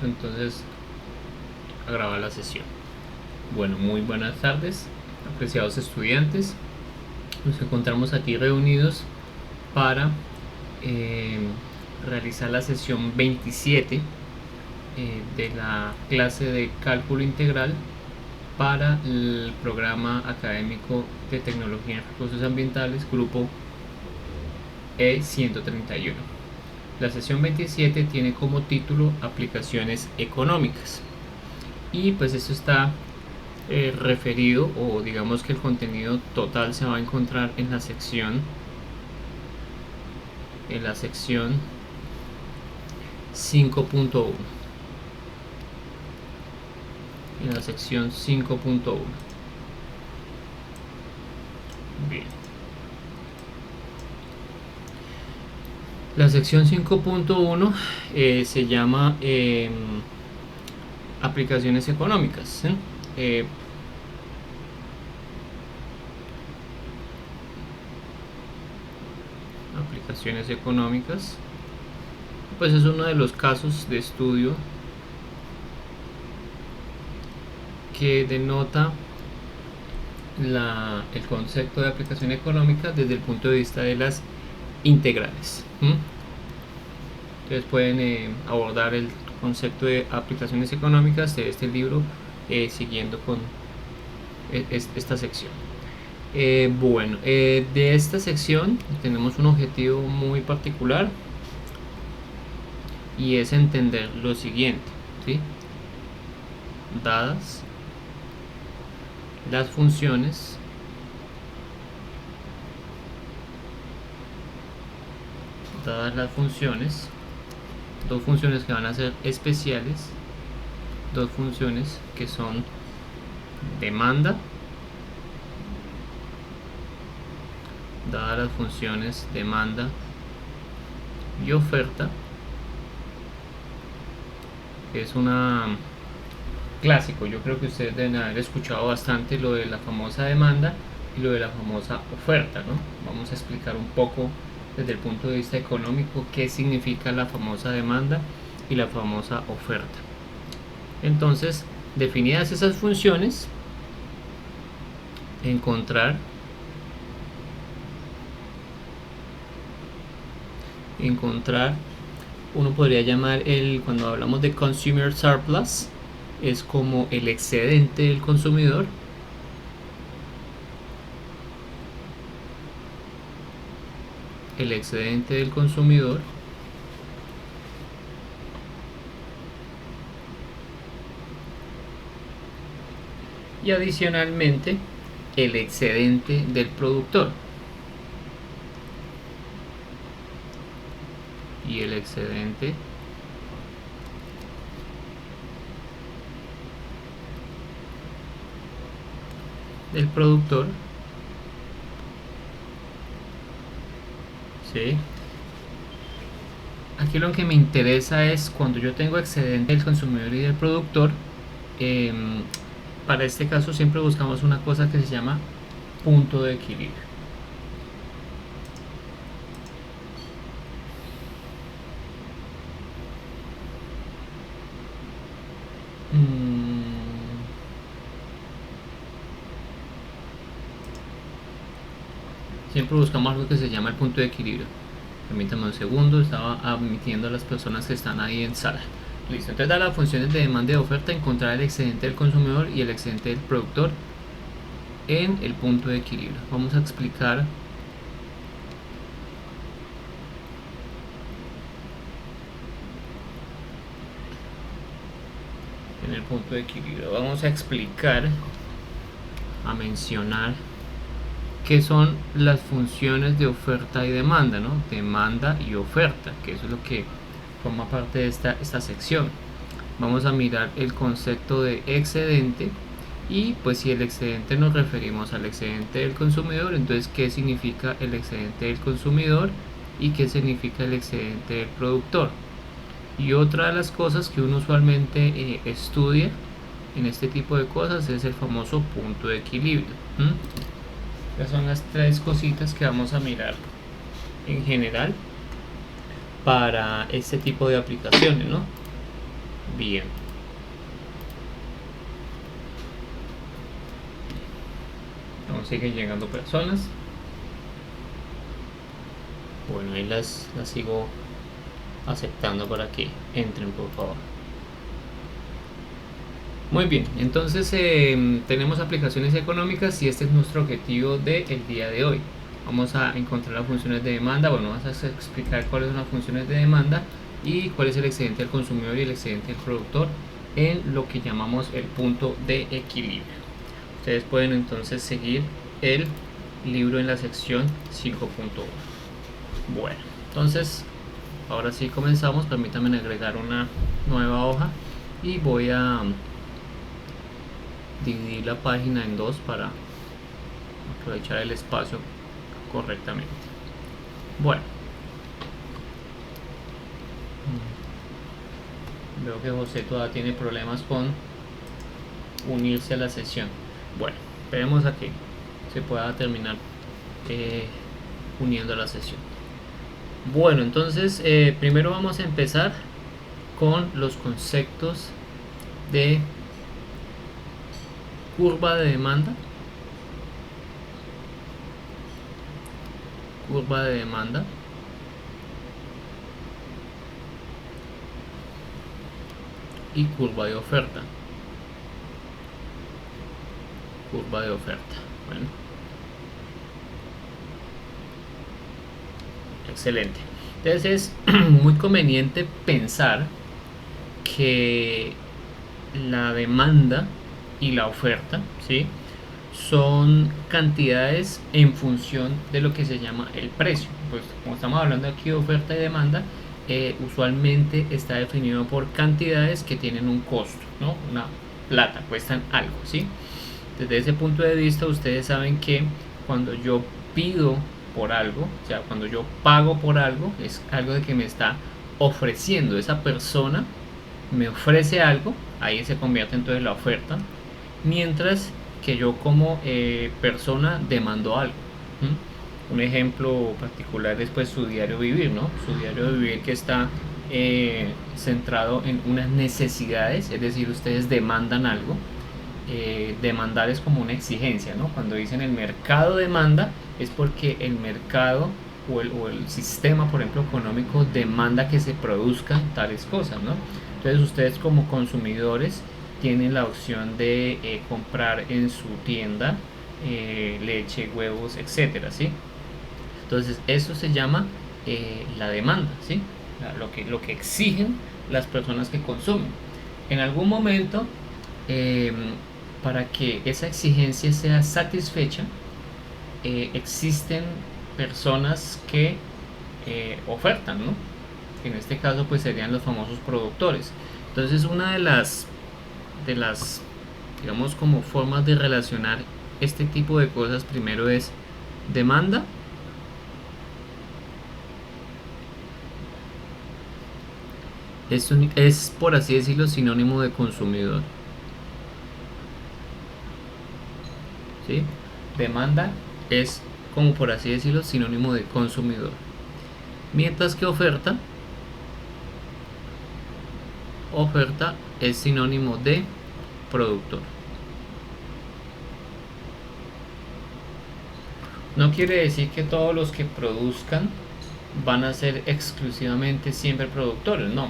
Entonces, a grabar la sesión. Bueno, muy buenas tardes, apreciados estudiantes. Nos encontramos aquí reunidos para realizar la sesión 27 de la clase de cálculo integral para el programa académico de tecnología en recursos ambientales, grupo E131. La sesión 27 tiene como título aplicaciones económicas, y pues esto está referido, o digamos que el contenido total se va a encontrar en la sección 5.1. En la sección 5.1. Bien. La sección 5.1 se llama aplicaciones económicas. Aplicaciones económicas, pues es uno de los casos de estudio que denota el concepto de aplicación económica desde el punto de vista de las integrales. Entonces pueden abordar el concepto de aplicaciones económicas de este libro siguiendo con esta sección. Bueno, de esta sección tenemos un objetivo muy particular, y es entender lo siguiente, ¿sí? Dadas las funciones dos funciones que van a ser especiales, dos funciones que son demanda, dadas las funciones demanda y oferta, que es una clásico. Yo creo que ustedes deben haber escuchado bastante lo de la famosa demanda y lo de la famosa oferta, ¿no? Vamos a explicar un poco desde el punto de vista económico qué significa la famosa demanda y la famosa oferta. Entonces, definidas esas funciones, encontrar uno podría llamar cuando hablamos de consumer surplus, es como el excedente del consumidor, y adicionalmente el excedente del productor y el excedente del productor, ¿sí? Aquí lo que me interesa es cuando yo tengo excedente del consumidor y del productor. Para este caso siempre buscamos una cosa que se llama punto de equilibrio. Siempre buscamos algo que se llama el punto de equilibrio. Permítanme un segundo, estaba admitiendo a las personas que están ahí en sala. Listo, entonces da las funciones de demanda y de oferta, encontrar el excedente del consumidor y el excedente del productor en el punto de equilibrio. Vamos a explicar en el punto de equilibrio. Vamos a explicar, a mencionar qué son las funciones de oferta y demanda, ¿no? Demanda y oferta, que eso es lo que forma parte de esta sección. Vamos a mirar el concepto de excedente, y pues si el excedente nos referimos al excedente del consumidor, entonces qué significa el excedente del consumidor y qué significa el excedente del productor. Y otra de las cosas que uno usualmente estudia en este tipo de cosas es el famoso punto de equilibrio. Estas son las tres cositas que vamos a mirar en general para este tipo de aplicaciones, ¿no? Bien. Aún siguen llegando personas. Bueno, ahí las sigo aceptando para que entren, por favor. Muy bien, entonces tenemos aplicaciones económicas y este es nuestro objetivo del día de hoy. Vamos a encontrar las funciones de demanda. Bueno, vamos a explicar cuáles son las funciones de demanda y cuál es el excedente del consumidor y el excedente del productor en lo que llamamos el punto de equilibrio. Ustedes pueden entonces seguir el libro en la sección 5.1. Bueno, entonces ahora sí comenzamos. Permítanme agregar una nueva hoja y voy a dividir la página en dos para aprovechar el espacio correctamente. Bueno, veo que José todavía tiene problemas con unirse a la sesión. Bueno, esperemos a que se pueda terminar uniendo a la sesión. Bueno, entonces primero vamos a empezar con los conceptos de curva de demanda. Curva de demanda. Y curva de oferta. Curva de oferta. Bueno. Excelente. Entonces es muy conveniente pensar que la demanda y la oferta, ¿sí?, son cantidades en función de lo que se llama el precio. Pues como estamos hablando aquí de oferta y demanda, usualmente está definido por cantidades que tienen un costo, ¿no? Una plata, cuestan algo, ¿sí? Desde ese punto de vista, ustedes saben que cuando yo pido por algo, o sea, cuando yo pago por algo, es algo de que me está ofreciendo. Esa persona me ofrece algo, ahí se convierte entonces la oferta, mientras que yo como persona demando algo. Un ejemplo particular es pues su diario vivir, ¿no? Su diario vivir que está centrado en unas necesidades, es decir, ustedes demandan algo. Demandar es como una exigencia, ¿no? Cuando dicen el mercado demanda, es porque el mercado o el sistema, por ejemplo, económico demanda que se produzcan tales cosas, ¿no? Entonces ustedes como consumidores tienen la opción de comprar en su tienda leche, huevos, etcétera, ¿sí? Entonces eso se llama la demanda, ¿sí? Lo que exigen las personas que consumen. En algún momento, para que esa exigencia sea satisfecha, existen personas que ofertan, ¿no? En este caso pues serían los famosos productores. Entonces una de las digamos como formas de relacionar este tipo de cosas, primero es demanda es por así decirlo sinónimo de consumidor, ¿sí? Demanda es, como por así decirlo, sinónimo de consumidor, mientras que oferta es sinónimo de productor. No quiere decir que todos los que produzcan van a ser exclusivamente siempre productores, no.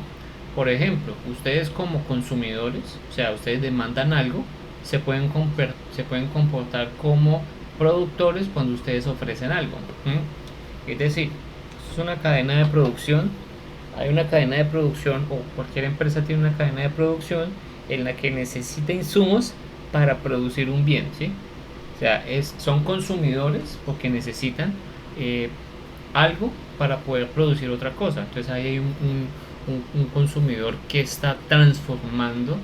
Por ejemplo, ustedes como consumidores, o sea, ustedes demandan algo, se pueden comportar como productores cuando ustedes ofrecen algo. Es decir, es una cadena de producción. Hay una cadena de producción, o cualquier empresa tiene una cadena de producción en la que necesita insumos para producir un bien, ¿sí? O sea, son consumidores porque necesitan algo para poder producir otra cosa. Entonces ahí hay un consumidor que está transformando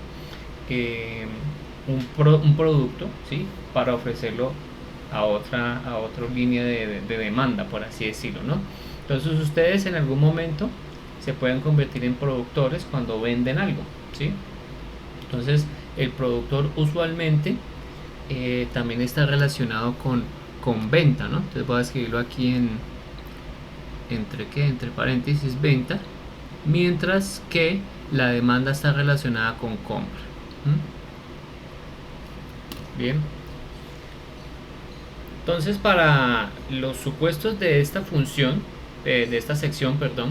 un producto, ¿sí?, para ofrecerlo a otra línea de demanda, por así decirlo, ¿no? Entonces ustedes en algún momento se pueden convertir en productores cuando venden algo, ¿sí? Entonces el productor usualmente también está relacionado con venta, ¿no? Entonces voy a escribirlo aquí entre paréntesis venta, mientras que la demanda está relacionada con compra. Bien, entonces para los supuestos de esta función, de esta sección, perdón,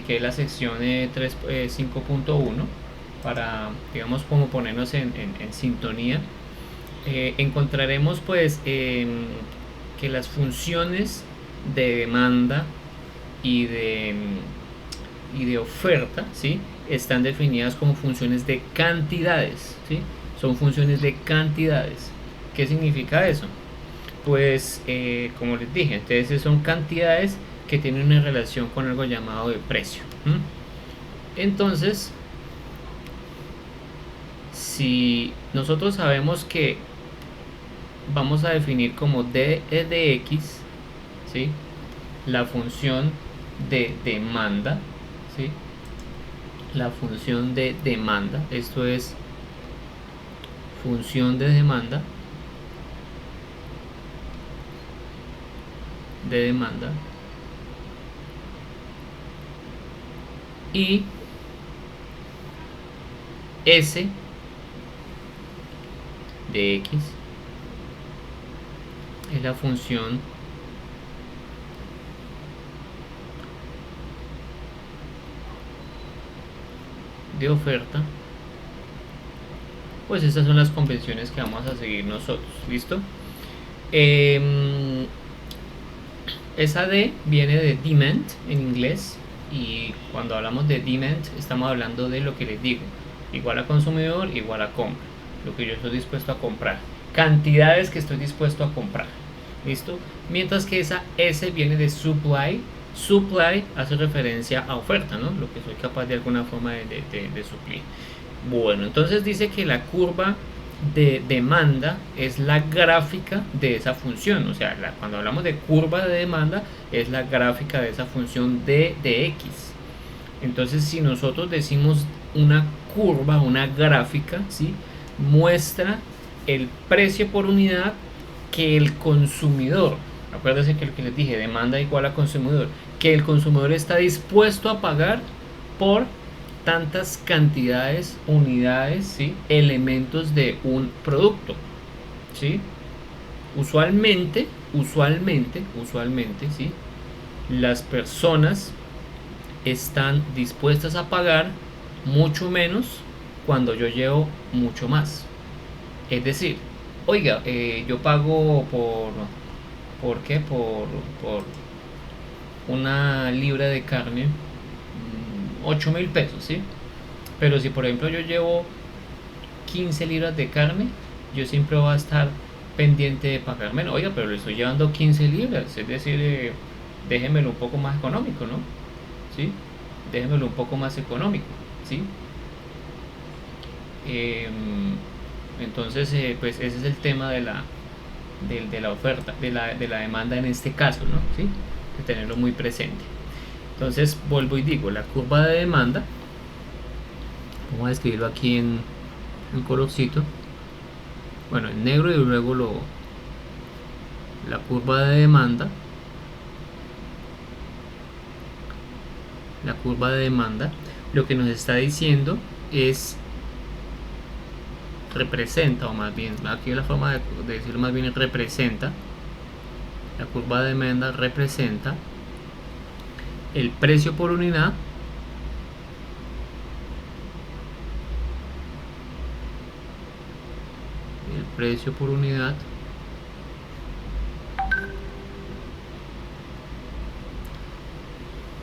que es la sección 5.1, para, digamos, como ponernos en sintonía, encontraremos pues que las funciones de demanda y de oferta, ¿sí?, están definidas como funciones de cantidades, ¿sí? Son funciones de cantidades. ¿Qué significa eso? Pues como les dije, entonces son cantidades que tienen una relación con algo llamado de precio. Entonces, si nosotros sabemos que vamos a definir como d de x, ¿sí?, la función de demanda, ¿sí?, la función de demanda, esto es función de demanda, y s de x es la función de oferta. Pues estas son las convenciones que vamos a seguir nosotros. ¿Listo? Esa D viene de demand en inglés, y cuando hablamos de demand estamos hablando de lo que les digo, igual a consumidor, igual a compra, lo que yo estoy dispuesto a comprar, cantidades que estoy dispuesto a comprar. ¿Listo? Mientras que esa S viene de supply. Supply hace referencia a oferta, ¿no? Lo que soy capaz de alguna forma de suplir. Bueno, entonces dice que la curva de demanda es la gráfica de esa función. O sea, cuando hablamos de curva de demanda es la gráfica de esa función d de x. Entonces, si nosotros decimos una curva, una gráfica, ¿sí?, muestra el precio por unidad que el consumidor, acuérdense que lo que les dije, demanda igual a consumidor, que el consumidor está dispuesto a pagar por tantas cantidades, unidades, ¿sí?, elementos de un producto, ¿sí? Usualmente, ¿sí?, las personas están dispuestas a pagar mucho menos cuando yo llevo mucho más. Es decir, oiga, yo pago ¿por qué? Por una libra de carne 8.000 pesos, ¿sí? Pero si por ejemplo yo llevo 15 libras de carne, yo siempre voy a estar pendiente de pagar menos. Oiga, pero le estoy llevando 15 libras, es decir, déjemelo un poco más económico, ¿no? ¿Sí? Déjemelo un poco más económico, ¿sí? Entonces, pues ese es el tema de la oferta, de la demanda en este caso, ¿no? ¿Sí? De tenerlo muy presente. Entonces, vuelvo y digo, la curva de demanda, vamos a escribirlo aquí en colorcito, bueno, en negro, y luego la curva de demanda, lo que nos está diciendo es, representa, o más bien, aquí la forma de decirlo más bien es representa, la curva de demanda representa el precio por unidad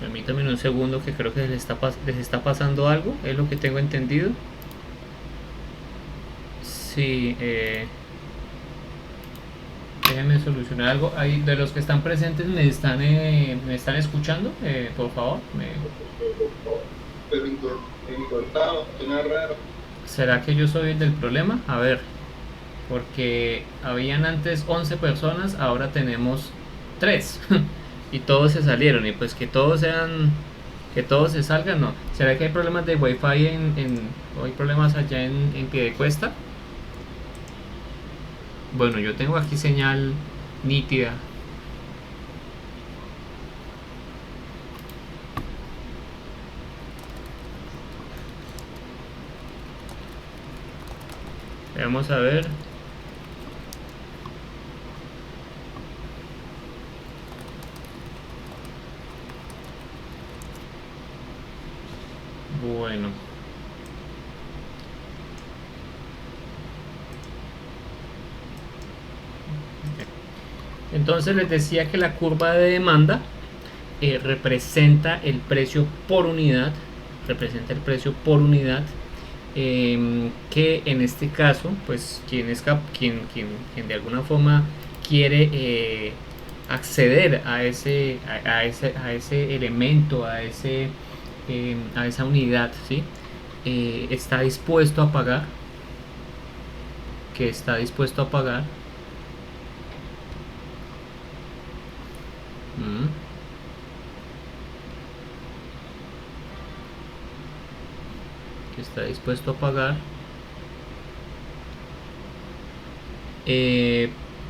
Permítanme un segundo, que creo que les está pasando algo, es lo que tengo entendido. Sí, déjenme solucionar algo. Ahí, de los que están presentes, ¿me están escuchando? Por favor. ¿Será que yo soy el del problema? A ver, porque habían antes 11 personas, ahora tenemos 3 y todos se salieron, y pues que todos se salgan, no. ¿Será que hay problemas de wifi o hay problemas allá en Piedecuesta? Bueno, yo tengo aquí señal nítida. Vamos a ver. Bueno, entonces les decía que la curva de demanda representa el precio por unidad, que en este caso, pues quien de alguna forma quiere acceder a ese elemento, a esa unidad, ¿sí? Está dispuesto a pagar, que está dispuesto a pagar. Que está dispuesto a pagar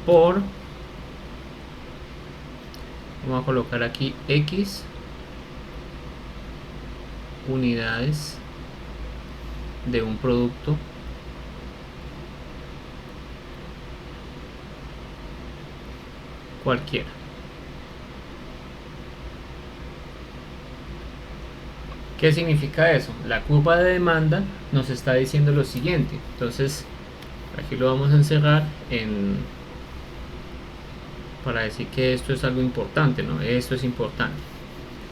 por, vamos a colocar aquí X unidades de un producto cualquiera. ¿Qué significa eso? La curva de demanda nos está diciendo lo siguiente. Entonces, aquí lo vamos a encerrar para decir que esto es algo importante, ¿no? Esto es importante.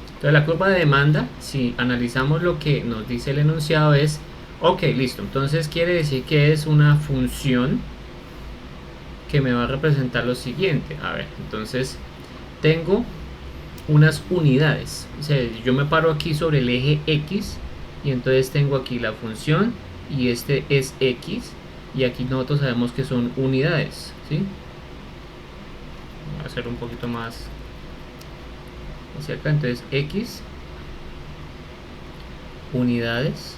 Entonces, la curva de demanda, si analizamos lo que nos dice el enunciado, es, ok, listo. Entonces, quiere decir que es una función que me va a representar lo siguiente. A ver, entonces, tengo unas unidades, o sea, yo me paro aquí sobre el eje X y entonces tengo aquí la función y este es X y aquí nosotros sabemos que son unidades, ¿sí? Voy a hacer un poquito más hacia acá, entonces X unidades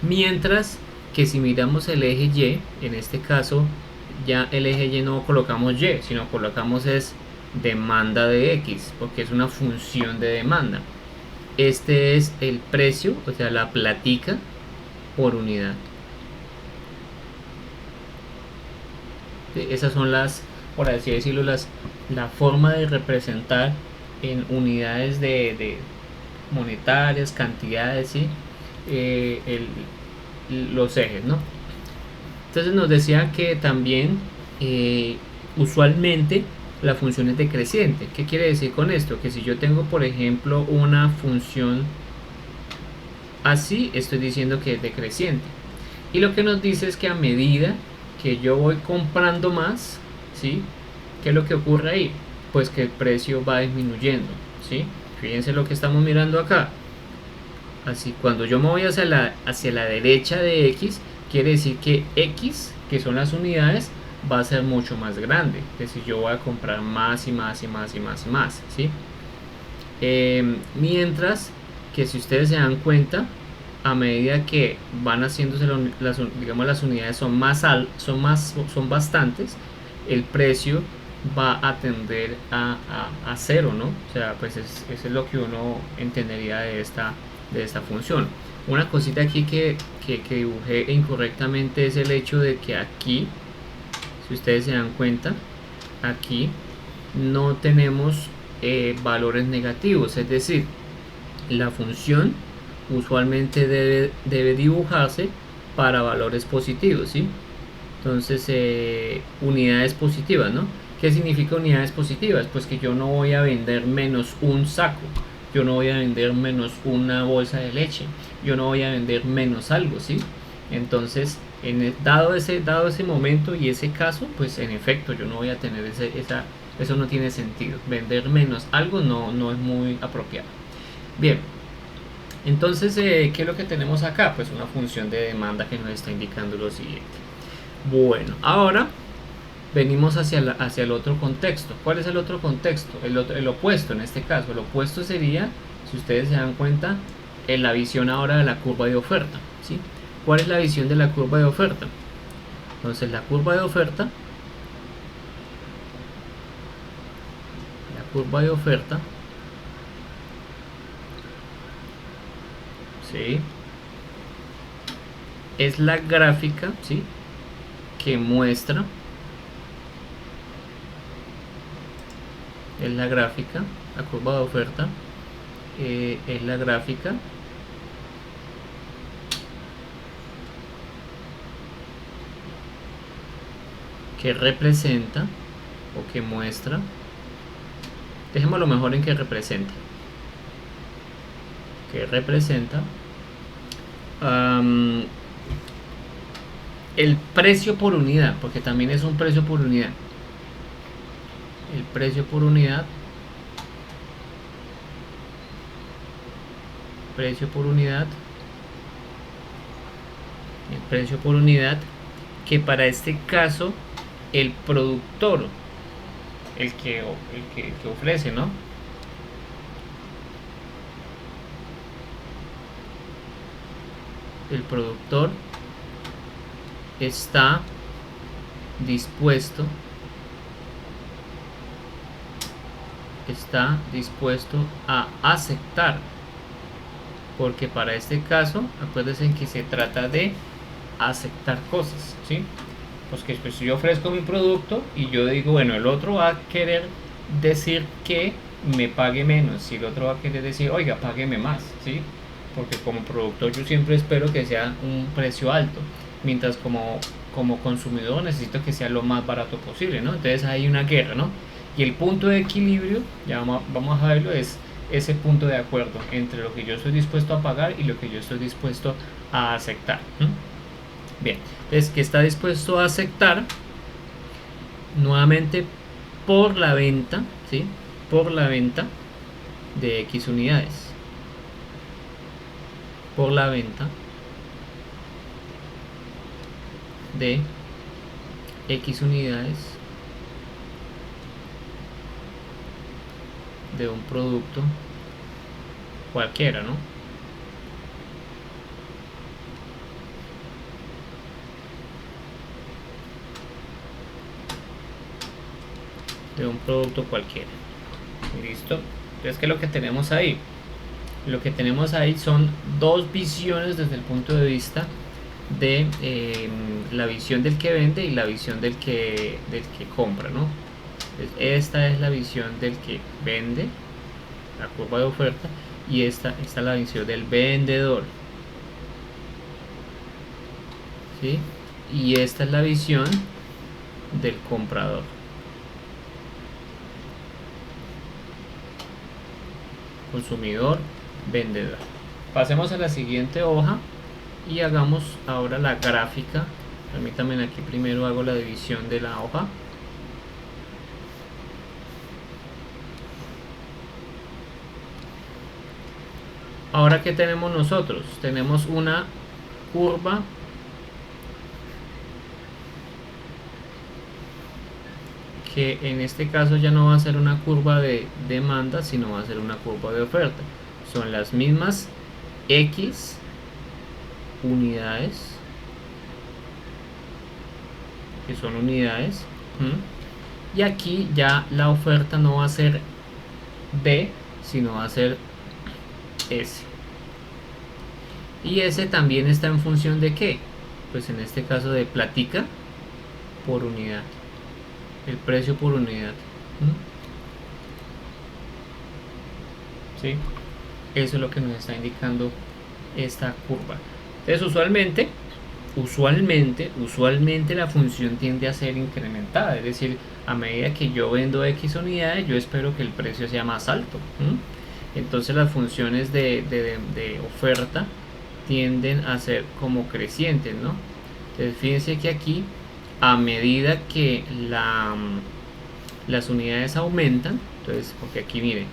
mientras que si miramos el eje Y, en este caso ya el eje Y no colocamos Y, sino colocamos es demanda de X, porque es una función de demanda. Este es el precio, o sea, la platica por unidad. ¿Sí? Esas son las, por así decirlo, la forma de representar en unidades de monetarias, cantidades, ¿sí? Los ejes, ¿no? Entonces nos decía que también usualmente la función es decreciente. ¿Qué quiere decir con esto? Que si yo tengo, por ejemplo, una función así, estoy diciendo que es decreciente. Y lo que nos dice es que a medida que yo voy comprando más, ¿sí? ¿Qué es lo que ocurre ahí? Pues que el precio va disminuyendo, ¿sí? Fíjense lo que estamos mirando acá. Así, cuando yo me voy hacia la derecha de X, quiere decir que X, que son las unidades, va a ser mucho más grande. Es decir, yo voy a comprar más y más y más y más y más, ¿sí? Mientras que si ustedes se dan cuenta, a medida que van haciéndose digamos las unidades son bastantes, el precio va a tender a cero, ¿no? O sea, pues eso es lo que uno entendería de esta función. Una cosita aquí que dibujé incorrectamente es el hecho de que aquí, si ustedes se dan cuenta, aquí no tenemos valores negativos, es decir, la función usualmente debe dibujarse para valores positivos, ¿sí? Entonces, unidades positivas, ¿no? ¿Qué significa unidades positivas? Pues que yo no voy a vender menos un saco, yo no voy a vender menos una bolsa de leche, yo no voy a vender menos algo, ¿sí? Entonces, dado ese momento y ese caso, pues en efecto yo no voy a tener eso no tiene sentido. Vender menos algo no es muy apropiado. Bien, entonces, ¿qué es lo que tenemos acá? Pues una función de demanda que nos está indicando lo siguiente. Bueno, ahora venimos hacia el otro contexto. ¿Cuál es el otro contexto? El opuesto en este caso. El opuesto sería, si ustedes se dan cuenta, en la visión ahora de la curva de oferta, ¿sí? ¿Cuál es la visión de la curva de oferta? Entonces la curva de oferta ¿sí? es la gráfica, ¿sí?, que muestra, es la gráfica, la curva de oferta, es la gráfica que representa o que muestra, dejémoslo mejor en que representa el precio por unidad, porque también es un precio por unidad. El precio por unidad, el precio por unidad, que para este caso el productor, el que ofrece, ¿no?, el productor está dispuesto a aceptar, porque para este caso acuérdense que se trata de aceptar cosas, ¿sí? Pues que pues, yo ofrezco mi producto y yo digo, bueno, el otro va a querer decir que me pague menos, y el otro va a querer decir, oiga, págueme más, ¿sí? Porque como productor yo siempre espero que sea un precio alto, mientras como consumidor necesito que sea lo más barato posible, ¿no? Entonces hay una guerra, ¿no? Y el punto de equilibrio, ya vamos a verlo, es ese punto de acuerdo entre lo que yo estoy dispuesto a pagar y lo que yo estoy dispuesto a aceptar. Bien, entonces que está dispuesto a aceptar nuevamente por la venta, ¿sí?, por la venta de X unidades, por la venta de X unidades de un producto cualquiera, ¿no? De un producto cualquiera. Listo. Entonces, ¿qué es lo que tenemos ahí? Lo que tenemos ahí son dos visiones desde el punto de vista de la visión del que vende y la visión del que compra, ¿no? Entonces, esta es la visión del que vende, la curva de oferta, y esta es la visión del vendedor, ¿sí? Y esta es la visión del comprador. Consumidor, vendedor. Pasemos a la siguiente hoja y hagamos ahora la gráfica. Permítanme, aquí primero hago la división de la hoja. Ahora, ¿qué tenemos nosotros? Tenemos una curva que en este caso ya no va a ser una curva de demanda, sino va a ser una curva de oferta. Son las mismas X unidades, que son unidades, y aquí ya la oferta no va a ser B, sino va a ser S. Y S también está en función de ¿qué? Pues en este caso de plática por unidad, el precio por unidad. ¿Sí? Eso es lo que nos está indicando esta curva. Entonces usualmente la función tiende a ser incrementada, es decir, a medida que yo vendo X unidades, yo espero que el precio sea más alto. Entonces las funciones de oferta tienden a ser como crecientes, ¿no? Entonces fíjense que aquí, a medida que las unidades aumentan, entonces, porque aquí miren,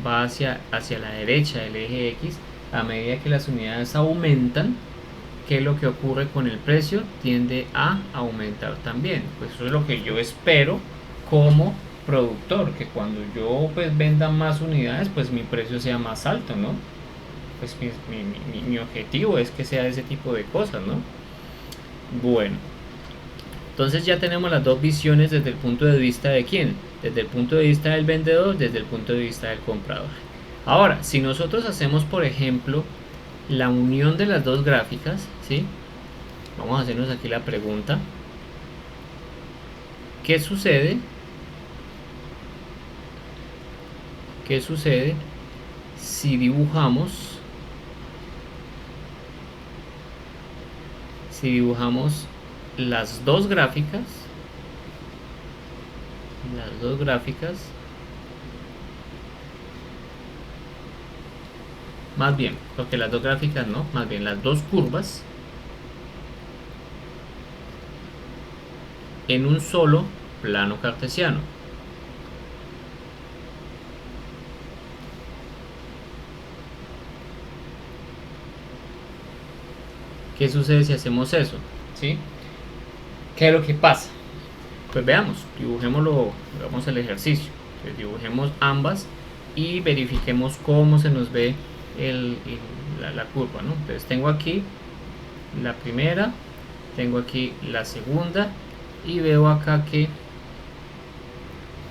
va hacia la derecha del eje X, a medida que las unidades aumentan, ¿qué es lo que ocurre con el precio? Tiende a aumentar también. Pues eso es lo que yo espero como productor, que cuando yo pues venda más unidades, pues mi precio sea más alto, ¿no? Pues mi objetivo es que sea ese tipo de cosas, ¿no? Bueno, entonces ya tenemos las dos visiones desde el punto de vista de quién, desde el punto de vista del vendedor, desde el punto de vista del comprador. Ahora, si nosotros hacemos, por ejemplo, la unión de las dos gráficas, ¿sí? vamos a hacernos aquí la pregunta: ¿qué sucede? ¿Qué sucede si dibujamos las dos gráficas? Más bien, porque las dos gráficas no, más bien las dos curvas en un solo plano cartesiano. ¿Qué sucede si hacemos eso? ¿Sí? ¿Qué es lo que pasa? Pues veamos, dibujémoslo, hagamos el ejercicio. Entonces, dibujemos ambas y verifiquemos cómo se nos ve la curva, ¿no? Entonces tengo aquí la primera, tengo aquí la segunda y veo acá que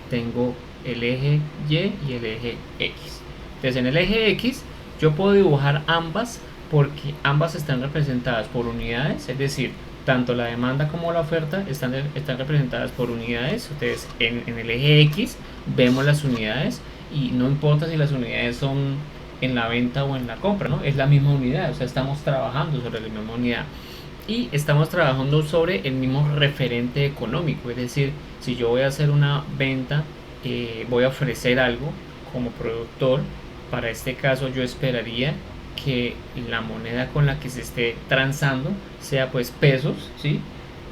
tengo el eje Y y el eje X. Entonces en el eje X yo puedo dibujar ambas porque ambas están representadas por unidades, es decir, tanto la demanda como la oferta están representadas por unidades. Entonces en el eje X vemos las unidades y no importa si las unidades son en la venta o en la compra, ¿no? Es la misma unidad, o sea, estamos trabajando sobre la misma unidad y estamos trabajando sobre el mismo referente económico. Es decir, si yo voy a hacer una venta, voy a ofrecer algo como productor. Para este caso yo esperaría que la moneda con la que se esté transando sea pues pesos, ¿sí?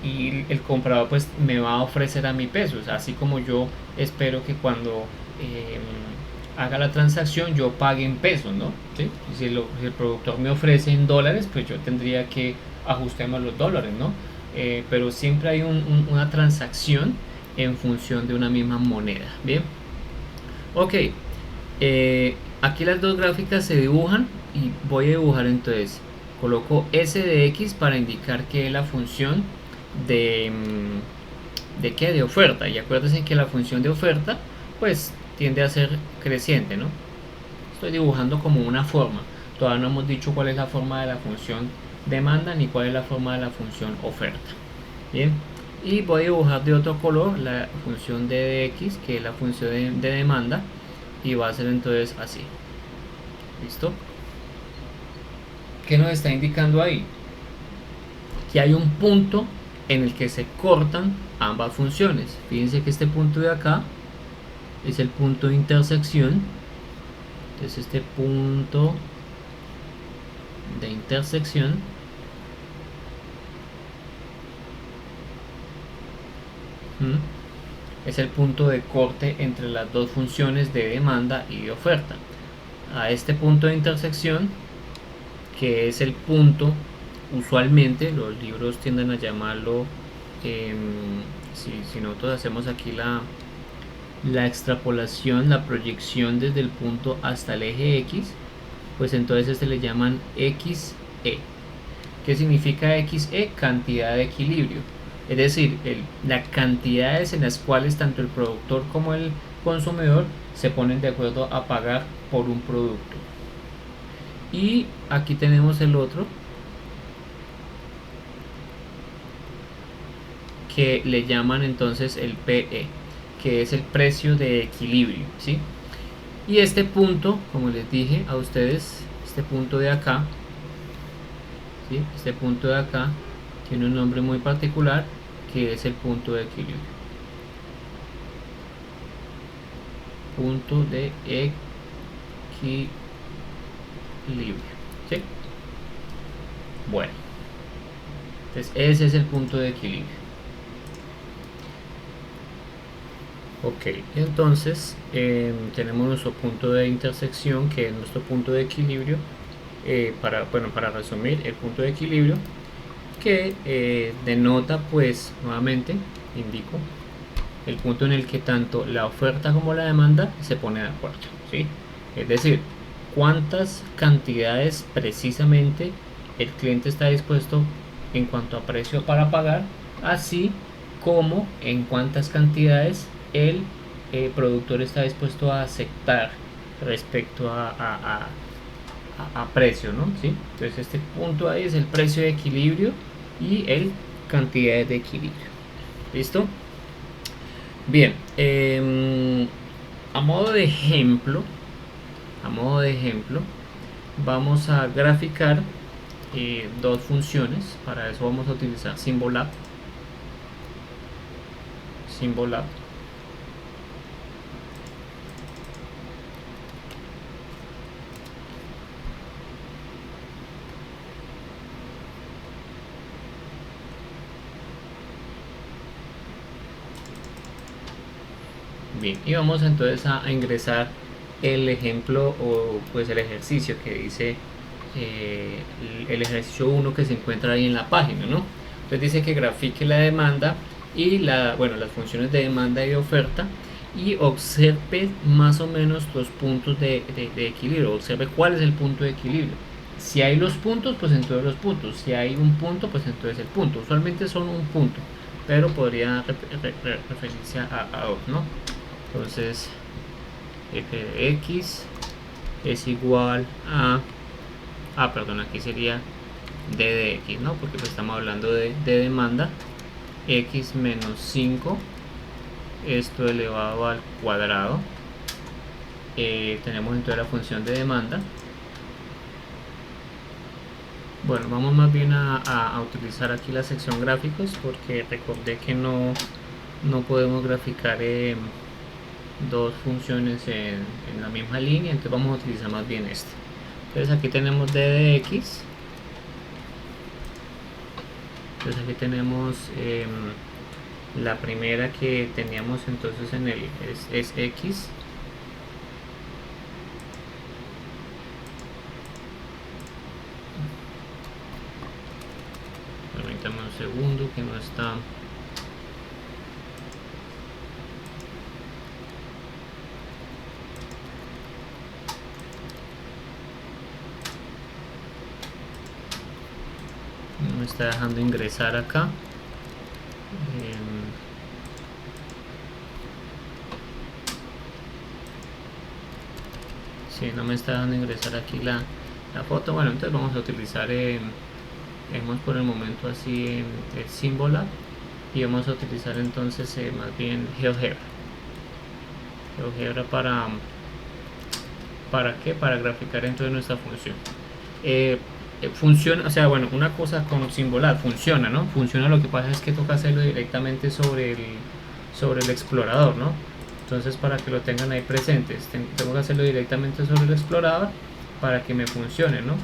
Y el comprador pues me va a ofrecer a mí pesos, así como yo espero que cuando haga la transacción yo pague en pesos, ¿no? ¿Sí? Si el productor me ofrece en dólares, pues yo tendría que ajustemos los dólares, ¿no? Pero siempre hay una transacción en función de una misma moneda. Bien, ok, aquí las dos gráficas se dibujan y voy a dibujar. Entonces coloco S de X para indicar que es la función de ¿qué? De oferta. Y acuérdense que la función de oferta pues tiende a ser creciente, ¿no? Estoy dibujando como una forma. Todavía no hemos dicho cuál es la forma de la función demanda ni cuál es la forma de la función oferta. Bien, y voy a dibujar de otro color la función de x, que es la función de demanda, y va a ser entonces así. ¿Listo? ¿Qué nos está indicando ahí? Que hay un punto en el que se cortan ambas funciones. Fíjense que este punto de acá es el punto de intersección. Entonces este punto de intersección es el punto de corte entre las dos funciones de demanda y de oferta. A este punto de intersección, que es el punto, usualmente los libros tienden a llamarlo, si nosotros hacemos aquí la extrapolación, la proyección desde el punto hasta el eje X, pues entonces este le llaman XE. ¿Qué significa XE? Cantidad de equilibrio. Es decir, las cantidades en las cuales tanto el productor como el consumidor se ponen de acuerdo a pagar por un producto. Y aquí tenemos el otro, que le llaman entonces el PE, que es el precio de equilibrio, ¿sí? Y este punto, como les dije a ustedes, este punto de acá, ¿sí? Este punto de acá tiene un nombre muy particular, que es el punto de equilibrio. Punto de equilibrio, ¿sí? Bueno, entonces ese es el punto de equilibrio. Ok, entonces tenemos nuestro punto de intersección, que es nuestro punto de equilibrio. Para resumir, el punto de equilibrio que denota, pues nuevamente indico, el punto en el que tanto la oferta como la demanda se pone de acuerdo, ¿sí? Es decir, cuántas cantidades precisamente el cliente está dispuesto en cuanto a precio para pagar, así como en cuántas cantidades el productor está dispuesto a aceptar respecto a precio, ¿no? ¿Sí? Entonces este punto ahí es el precio de equilibrio, y el cantidades de equilibrio. ¿Listo? Bien, a modo de ejemplo, vamos a graficar dos funciones. Para eso vamos a utilizar Symbolab. Bien, y vamos entonces a ingresar el ejemplo o pues el ejercicio que dice el ejercicio 1 que se encuentra ahí en la página, ¿no? Entonces dice que grafique la demanda y las funciones de demanda y de oferta y observe más o menos los puntos de equilibrio, observe cuál es el punto de equilibrio. Si hay los puntos, pues entonces los puntos. Si hay un punto, pues entonces el punto. Usualmente son un punto, pero podría referirse a dos, ¿no? Entonces f de x es igual a perdón, aquí sería d de x, ¿no? Porque pues estamos hablando de demanda, x menos 5, esto elevado al cuadrado. Tenemos entonces la función de demanda. Bueno, vamos más bien a utilizar aquí la sección gráficos, porque recordé que no podemos graficar dos funciones en la misma línea, entonces vamos a utilizar más bien este. Entonces aquí tenemos d de x, entonces aquí tenemos la primera que teníamos entonces en el es x, permítame un segundo que no está. No me está dejando ingresar acá. Sí, no me está dejando ingresar aquí la foto. Bueno, entonces vamos a utilizar dejemos por el momento así el Symbolab y vamos a utilizar entonces más bien GeoGebra ¿para qué? Para graficar entonces nuestra función. Funciona, o sea, bueno, una cosa con Symbolab funciona, ¿no? Funciona, lo que pasa es que toca hacerlo directamente sobre el explorador, ¿no? Entonces, para que lo tengan ahí presentes, tengo que hacerlo directamente sobre el explorador para que me funcione, ¿no?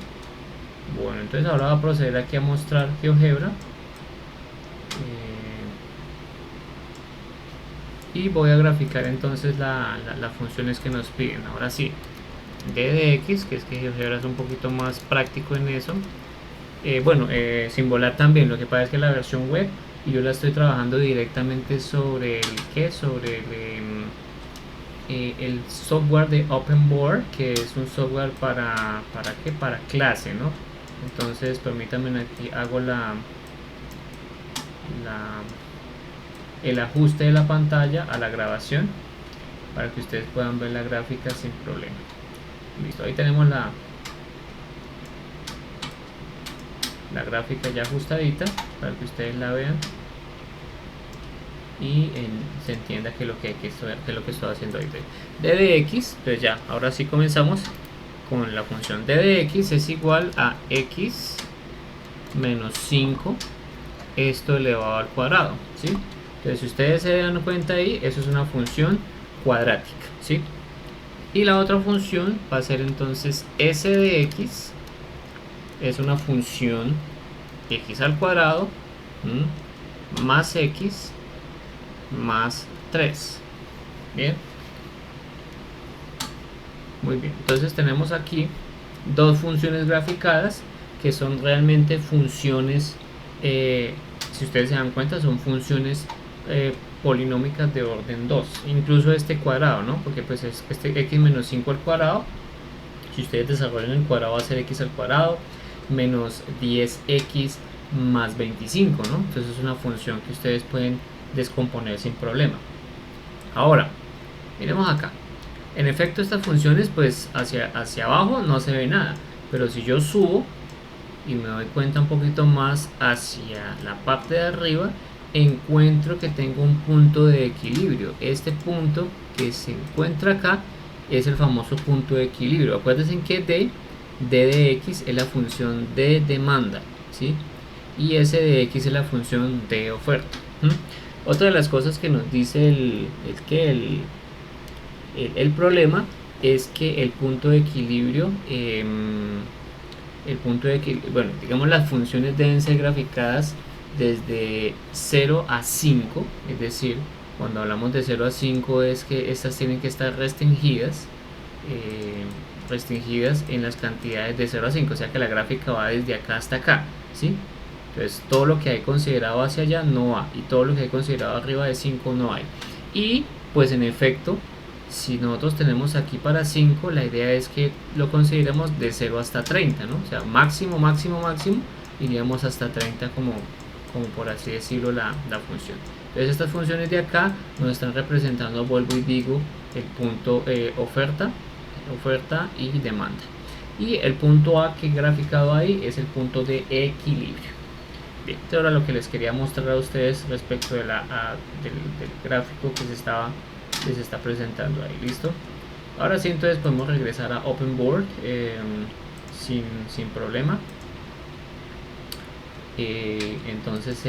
Bueno, entonces ahora voy a proceder aquí a mostrar GeoGebra y voy a graficar entonces las funciones que nos piden. Ahora sí, d de x, que es que GeoGebra es un poquito más práctico en eso. Symbolab también, lo que pasa es que la versión web y yo la estoy trabajando directamente sobre el software de OpenBoard, que es un software para clase, ¿no? Entonces permítanme, aquí hago el ajuste de la pantalla a la grabación para que ustedes puedan ver la gráfica sin problema. Listo, ahí tenemos la gráfica ya ajustadita para que ustedes la vean y se entienda que lo que estoy haciendo ahí. D de x, pues ya, ahora sí comenzamos con la función d de x es igual a x menos 5, esto elevado al cuadrado, ¿sí? Entonces, si ustedes se dan cuenta ahí, eso es una función cuadrática, ¿sí? Y la otra función va a ser entonces s de x, es una función x al cuadrado más x más 3. Bien, muy bien. Entonces tenemos aquí dos funciones graficadas que son realmente funciones, si ustedes se dan cuenta, son funciones polinómicas de orden 2, incluso este cuadrado, ¿no? Porque pues es este x menos 5 al cuadrado. Si ustedes desarrollan el cuadrado, va a ser x al cuadrado menos 10x más 25, ¿no? Entonces es una función que ustedes pueden descomponer sin problema. Ahora, miremos acá. En efecto, estas funciones, pues hacia abajo no se ve nada, pero si yo subo, y me doy cuenta un poquito más hacia la parte de arriba, encuentro que tengo un punto de equilibrio. Este punto que se encuentra acá es el famoso punto de equilibrio. Acuérdense que D de X es la función de demanda, ¿sí? Y S de X es la función de oferta. Otra de las cosas que nos dice el problema es que el punto de equilibrio, bueno, digamos, las funciones deben ser graficadas desde 0 a 5, es decir, cuando hablamos de 0 a 5 es que estas tienen que estar restringidas en las cantidades de 0 a 5, o sea que la gráfica va desde acá hasta acá, ¿sí? Entonces todo lo que hay considerado hacia allá no va, y todo lo que hay considerado arriba de 5 no hay. Y pues en efecto, si nosotros tenemos aquí para 5, la idea es que lo consideremos de 0 hasta 30, ¿no? O sea, máximo, máximo, máximo, iríamos hasta 30 como por así decirlo la función. Entonces estas funciones de acá nos están representando, vuelvo y digo, el punto oferta y demanda. Y el punto A que he graficado ahí es el punto de equilibrio. Bien, ahora lo que les quería mostrar a ustedes respecto de del gráfico que se está presentando ahí. ¿Listo? Ahora sí, entonces podemos regresar a Open Board sin problema. Entonces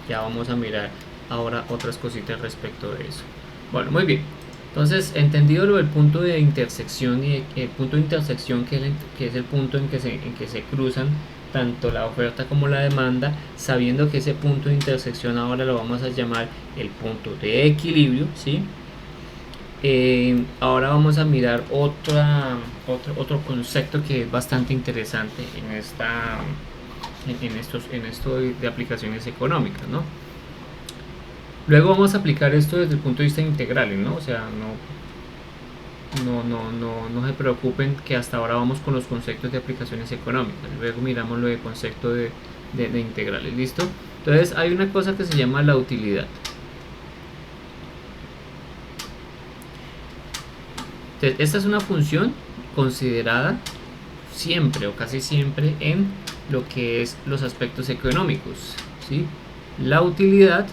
ya vamos a mirar ahora otras cositas respecto de eso. Bueno, muy bien. Entonces, entendido lo del punto de intersección y el punto de intersección que es el punto en que se cruzan tanto la oferta como la demanda, sabiendo que ese punto de intersección ahora lo vamos a llamar el punto de equilibrio, ¿sí? Ahora vamos a mirar otro concepto que es bastante interesante en esto de aplicaciones económicas, ¿no? Luego vamos a aplicar esto desde el punto de vista integral, ¿no? O sea, no se preocupen que hasta ahora vamos con los conceptos de aplicaciones económicas. Luego miramos lo de concepto de integrales, ¿listo? Entonces hay una cosa que se llama la utilidad. Entonces, esta es una función considerada siempre o casi siempre en lo que es los aspectos económicos, ¿sí? La utilidad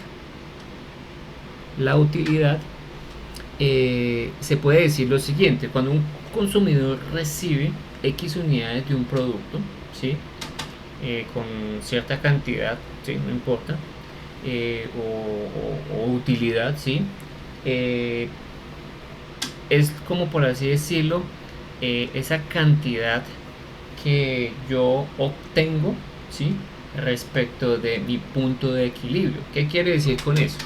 se puede decir lo siguiente: cuando un consumidor recibe X unidades de un producto, ¿sí? Con cierta cantidad, ¿sí? No importa, o utilidad, ¿sí? Es como, por así decirlo, esa cantidad que yo obtengo, ¿sí? Respecto de mi punto de equilibrio. ¿Qué quiere decir con eso?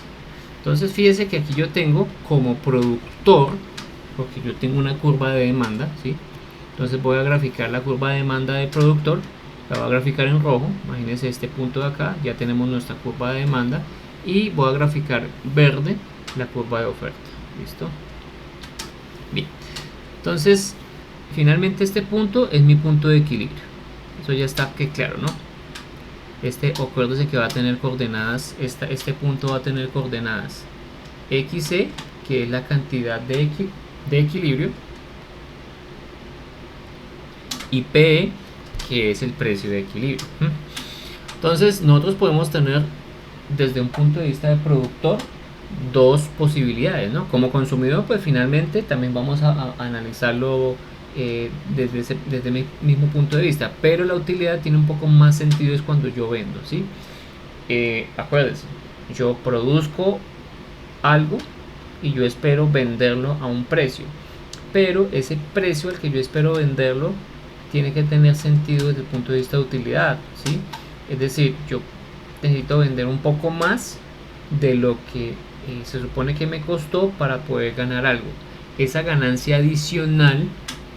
Entonces fíjese que aquí yo tengo como productor, porque yo tengo una curva de demanda, ¿sí? Entonces voy a graficar la curva de demanda de productor, la voy a graficar en rojo. Imagínense este punto de acá, ya tenemos nuestra curva de demanda, y voy a graficar verde la curva de oferta. ¿Listo? Bien, entonces finalmente este punto es mi punto de equilibrio. Eso ya está que claro, ¿no? Acuérdense que va a tener coordenadas, este punto va a tener coordenadas XC, que es la cantidad de equilibrio, y PE, que es el precio de equilibrio. Entonces nosotros podemos tener, desde un punto de vista de productor, dos posibilidades, ¿no? Como consumidor, pues finalmente también vamos a analizarlo desde mi mismo punto de vista, pero la utilidad tiene un poco más sentido es cuando yo vendo, ¿sí? Acuérdense, yo produzco algo y yo espero venderlo a un precio, pero ese precio al que yo espero venderlo tiene que tener sentido desde el punto de vista de utilidad, ¿sí? Es decir, yo necesito vender un poco más de lo que se supone que me costó para poder ganar algo. Esa ganancia adicional,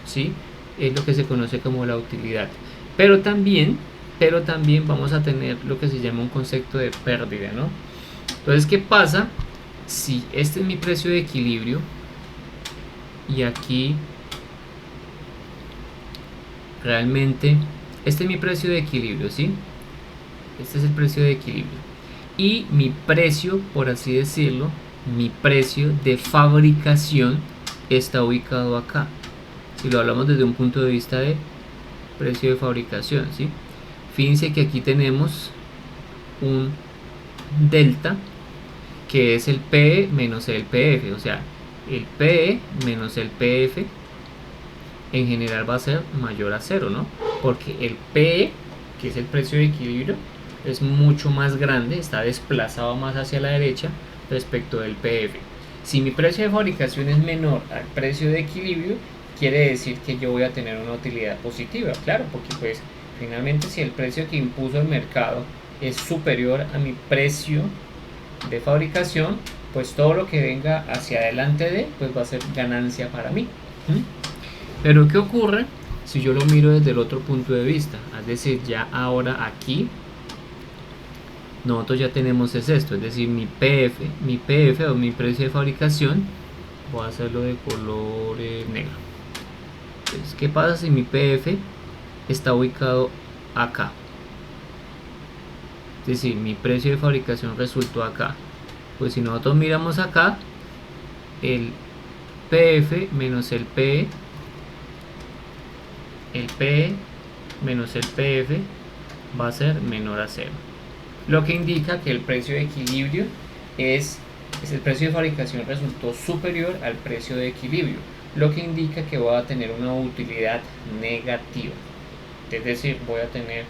¿sí? Es lo que se conoce como la utilidad. Pero también vamos a tener lo que se llama un concepto de pérdida, ¿no? Entonces, ¿qué pasa si este es mi precio de equilibrio y aquí realmente este es mi precio de equilibrio, ¿sí? Este es el precio de equilibrio, y mi precio, por así decirlo, mi precio de fabricación está ubicado acá. Si lo hablamos desde un punto de vista de precio de fabricación, ¿sí? Fíjense que aquí tenemos un delta que es el PE menos el PF, o sea, el PE menos el PF en general va a ser mayor a 0, ¿no? Porque el PE, que es el precio de equilibrio, es mucho más grande, está desplazado más hacia la derecha respecto del PF. Si mi precio de fabricación es menor al precio de equilibrio, quiere decir que yo voy a tener una utilidad positiva, claro, porque pues finalmente si el precio que impuso el mercado es superior a mi precio de fabricación, pues todo lo que venga hacia adelante de, pues va a ser ganancia para mí. Pero ¿qué ocurre si yo lo miro desde el otro punto de vista? Es decir, ya ahora aquí nosotros ya tenemos esto, es decir, mi PF o mi precio de fabricación, voy a hacerlo de color negro. Entonces, ¿qué pasa si mi PF está ubicado acá? Es decir, mi precio de fabricación resultó acá. Pues si nosotros miramos acá, el PF menos el PE menos el PF va a ser menor a 0. Lo que indica que el precio de equilibrio es el precio de fabricación resultó superior al precio de equilibrio, lo que indica que voy a tener una utilidad negativa, es decir, voy a tener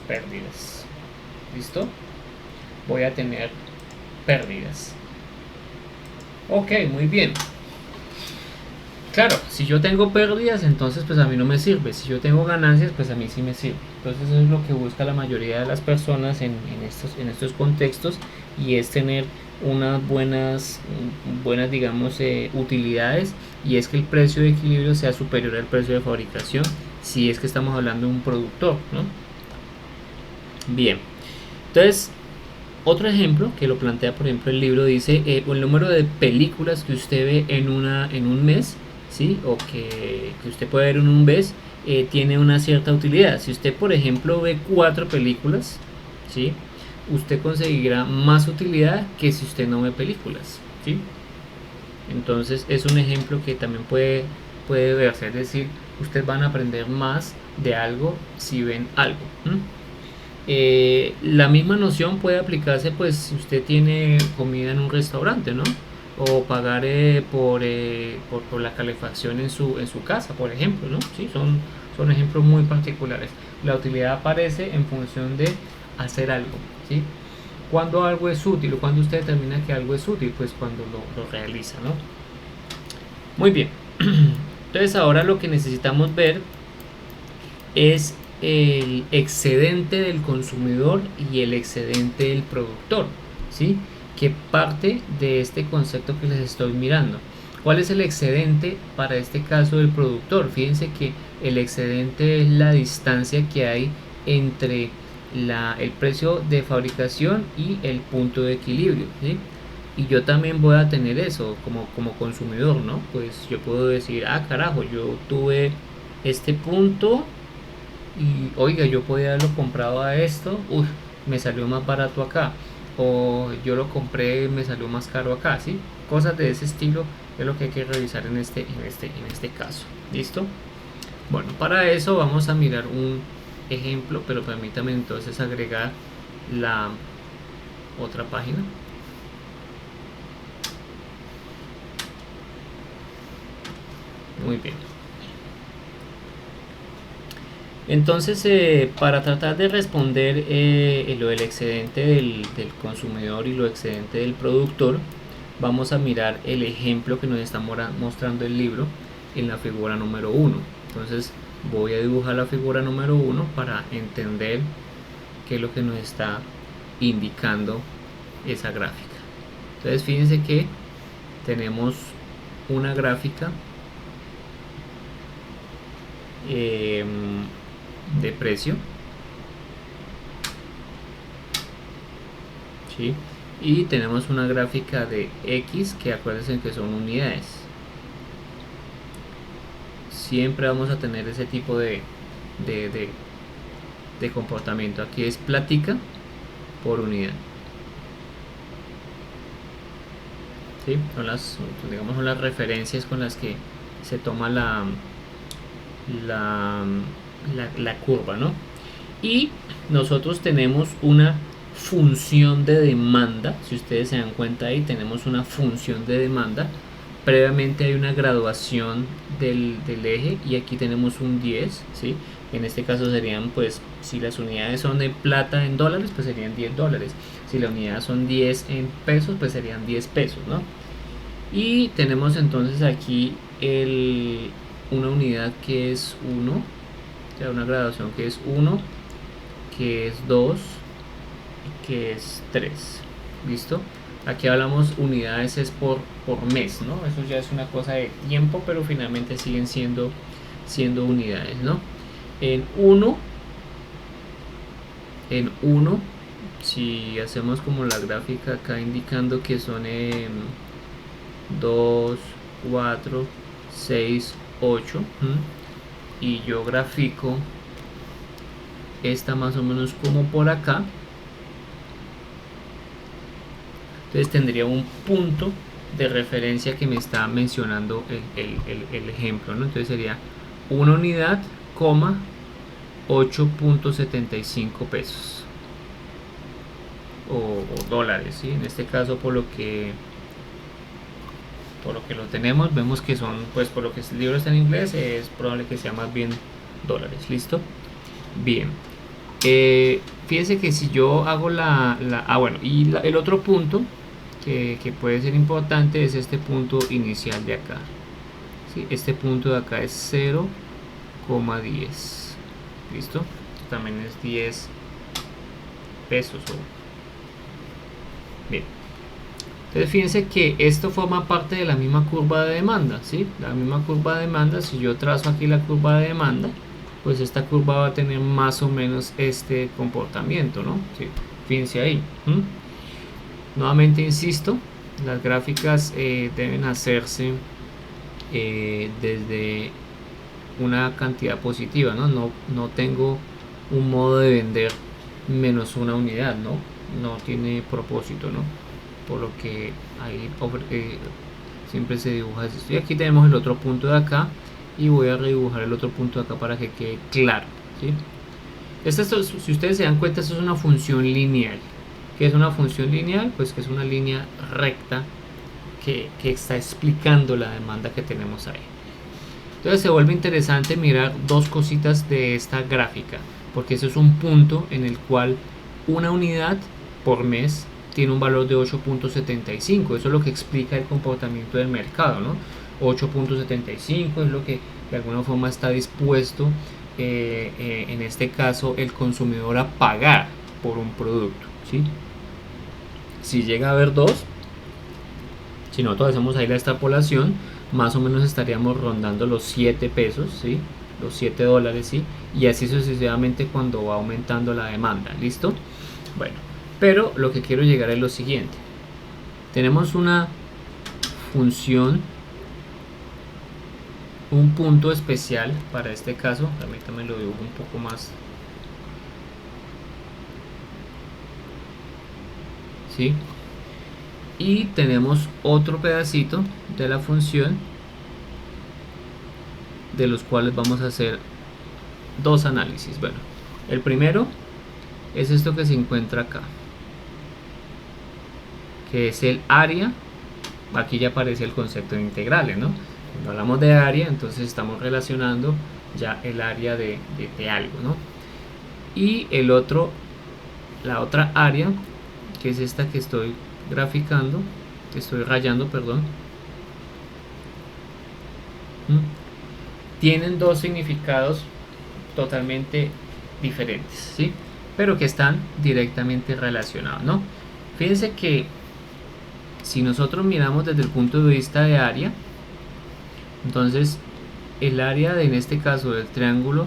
pérdidas. ¿Listo? Voy a tener pérdidas. Ok, muy bien. Claro, si yo tengo pérdidas, entonces pues a mí no me sirve. Si yo tengo ganancias, pues a mí sí me sirve. Entonces eso es lo que busca la mayoría de las personas en estos contextos, y es tener unas buenas digamos, utilidades, y es que el precio de equilibrio sea superior al precio de fabricación, si es que estamos hablando de un productor, ¿no? Bien, entonces otro ejemplo que lo plantea, por ejemplo, el libro dice el número de películas que usted ve en un mes, ¿sí? O que usted puede ver en un mes, tiene una cierta utilidad. Si usted, por ejemplo, ve 4 películas, ¿sí? Usted conseguirá más utilidad que si usted no ve películas, ¿sí? Entonces es un ejemplo que también puede verse, es decir, ustedes van a aprender más de algo si ven algo. La misma noción puede aplicarse pues si usted tiene comida en un restaurante, ¿no? O pagar por la calefacción en su casa, por ejemplo, ¿no? ¿Sí? Son ejemplos muy particulares. La utilidad aparece en función de hacer algo, ¿sí? Cuando algo es útil, o cuando usted determina que algo es útil, pues cuando lo realiza, ¿no? Muy bien. Entonces ahora lo que necesitamos ver es el excedente del consumidor y el excedente del productor, ¿sí? Que parte de este concepto que les estoy mirando. ¿Cuál es el excedente para este caso del productor? Fíjense que el excedente es la distancia que hay entre el precio de fabricación y el punto de equilibrio, ¿sí? Y yo también voy a tener eso como consumidor, ¿no? Pues yo puedo decir, ah, carajo, yo tuve este punto y oiga, yo podía haberlo comprado a esto, uy, me salió más barato acá, o yo lo compré, me salió más caro acá, ¿sí? Cosas de ese estilo es lo que hay que revisar en este caso. ¿Listo? Bueno, para eso vamos a mirar un ejemplo, pero permítame entonces agregar la otra página. Muy bien. Entonces, para tratar de responder lo del excedente del consumidor y lo excedente del productor, vamos a mirar el ejemplo que nos está mostrando el libro en la figura número 1. Entonces voy a dibujar la figura número 1 para entender qué es lo que nos está indicando esa gráfica. Entonces fíjense que tenemos una gráfica de precio, ¿sí? Y tenemos una gráfica de X, que acuérdense que son unidades. Siempre vamos a tener ese tipo de comportamiento. Aquí es plática por unidad, ¿sí? Son las referencias con las que se toma la curva, ¿no? Y nosotros tenemos una función de demanda. Si ustedes se dan cuenta, ahí tenemos una función de demanda. Previamente hay una graduación del eje y aquí tenemos un 10, ¿sí? En este caso serían, pues, si las unidades son de plata en dólares, pues serían $10. Si las unidades son 10 en pesos, pues serían 10 pesos, ¿no? Y tenemos entonces aquí una unidad que es 1, o sea, una graduación que es 1, que es 2, que es 3. ¿Listo? Aquí hablamos unidades es por mes, ¿no? Eso ya es una cosa de tiempo, pero finalmente siguen siendo unidades, ¿no? En 1, si hacemos como la gráfica acá indicando que son 2, 4, 6, 8, y yo grafico esta más o menos como por acá, entonces tendría un punto de referencia que me está mencionando el ejemplo, ¿no? Entonces sería una unidad, 8.75 pesos o dólares, ¿sí? En este caso por lo que lo tenemos, vemos que son, pues por lo que el libro está en inglés, es probable que sea más bien dólares. ¿Listo? Bien. Fíjense que si yo hago bueno, y el otro punto que puede ser importante es este punto inicial de acá, ¿sí? Este punto de acá es 0,10. ¿Listo? También es 10 pesos. Bien. Entonces fíjense que esto forma parte de la misma curva de demanda, ¿sí? La misma curva de demanda, si yo trazo aquí la curva de demanda, pues esta curva va a tener más o menos este comportamiento, ¿no? ¿Sí? Fíjense ahí. Nuevamente insisto, las gráficas deben hacerse desde una cantidad positiva, ¿no? No tengo un modo de vender menos una unidad, ¿no? No tiene propósito, ¿no? Por lo que ahí siempre se dibuja esto. Y aquí tenemos el otro punto de acá y voy a redibujar el otro punto de acá para que quede claro, ¿sí? Si ustedes se dan cuenta, esto es una función lineal. ¿Qué es una función lineal? Pues que es una línea recta que está explicando la demanda que tenemos ahí. Entonces se vuelve interesante mirar dos cositas de esta gráfica, porque eso es un punto en el cual una unidad por mes tiene un valor de 8.75. Eso es lo que explica el comportamiento del mercado, ¿no? 8.75 es lo que de alguna forma está dispuesto en este caso el consumidor a pagar por un producto, ¿sí? Si llega a haber 2, si nosotros hacemos ahí la extrapolación, más o menos estaríamos rondando los 7 pesos, ¿sí? Los 7 dólares, ¿sí? Y así sucesivamente cuando va aumentando la demanda. ¿Listo? Bueno, pero lo que quiero llegar es lo siguiente. Tenemos una función, un punto especial para este caso. Permítame lo dibujo un poco más. ¿Sí? Y tenemos otro pedacito de la función de los cuales vamos a hacer dos análisis. Bueno, el primero es esto que se encuentra acá, que es el área. Aquí ya aparece el concepto de integrales, ¿no? Cuando hablamos de área, entonces estamos relacionando ya el área de algo, ¿no? Y la otra área, que es esta que estoy graficando, que estoy rayando, perdón, tienen dos significados totalmente diferentes, ¿sí? Pero que están directamente relacionados, ¿no? Fíjense que si nosotros miramos desde el punto de vista de área, entonces el área en este caso del triángulo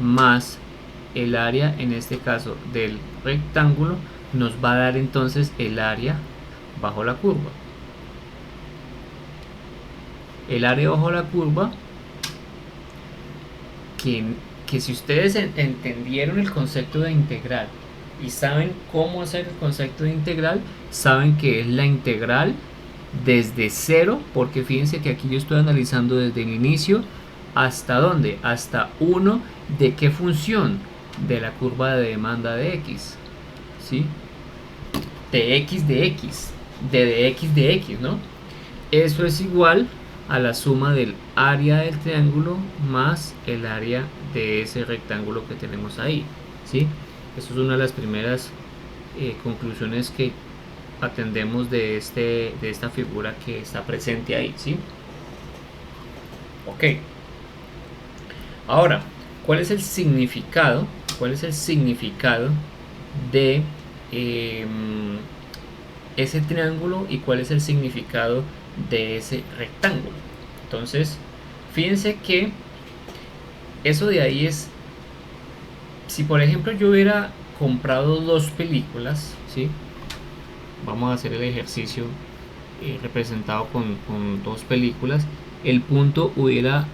más el área en este caso del rectángulo nos va a dar entonces el área bajo la curva. El área bajo la curva que si ustedes entendieron el concepto de integral y saben cómo hacer el concepto de integral, saben que es la integral desde cero, porque fíjense que aquí yo estoy analizando desde el inicio ¿hasta dónde? Hasta 1 de qué función, de la curva de demanda de x, ¿sí? De x de x, de x de x, ¿no? Eso es igual a la suma del área del triángulo más el área de ese rectángulo que tenemos ahí, ¿sí? Eso es una de las primeras conclusiones que atendemos de esta figura que está presente ahí, ¿sí? Ok. Ahora, ¿cuál es el significado? ¿Cuál es el significado de ese triángulo y cuál es el significado de ese rectángulo? Entonces, fíjense que eso de ahí es, si por ejemplo yo hubiera comprado dos películas, ¿sí? Vamos a hacer el ejercicio representado con dos películas. El punto hubiera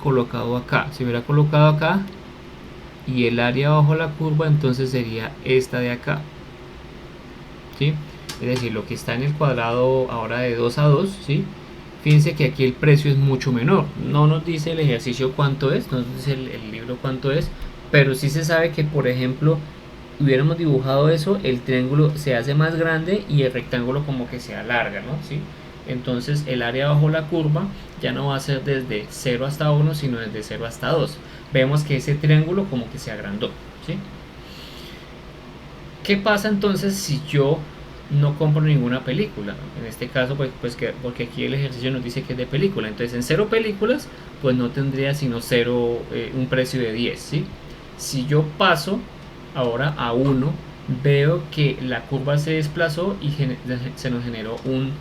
colocado acá, se hubiera colocado acá, y el área bajo la curva entonces sería esta de acá, ¿sí? Es decir, lo que está en el cuadrado ahora de 2 a 2, ¿sí? Fíjense que aquí el precio es mucho menor. No nos dice el ejercicio cuánto es, no nos dice el libro cuánto es, pero sí se sabe que, por ejemplo, hubiéramos dibujado eso, el triángulo se hace más grande y el rectángulo como que se alarga, ¿no? ¿Sí? Entonces el área bajo la curva ya no va a ser desde 0 hasta 1, sino desde 0 hasta 2. Vemos que ese triángulo como que se agrandó, ¿sí? ¿Qué pasa entonces si yo no compro ninguna película? En este caso, porque aquí el ejercicio nos dice que es de película. Entonces, en 0 películas, pues no tendría sino 0, un precio de 10, ¿sí? Si yo paso ahora a 1, veo que la curva se desplazó y se nos generó un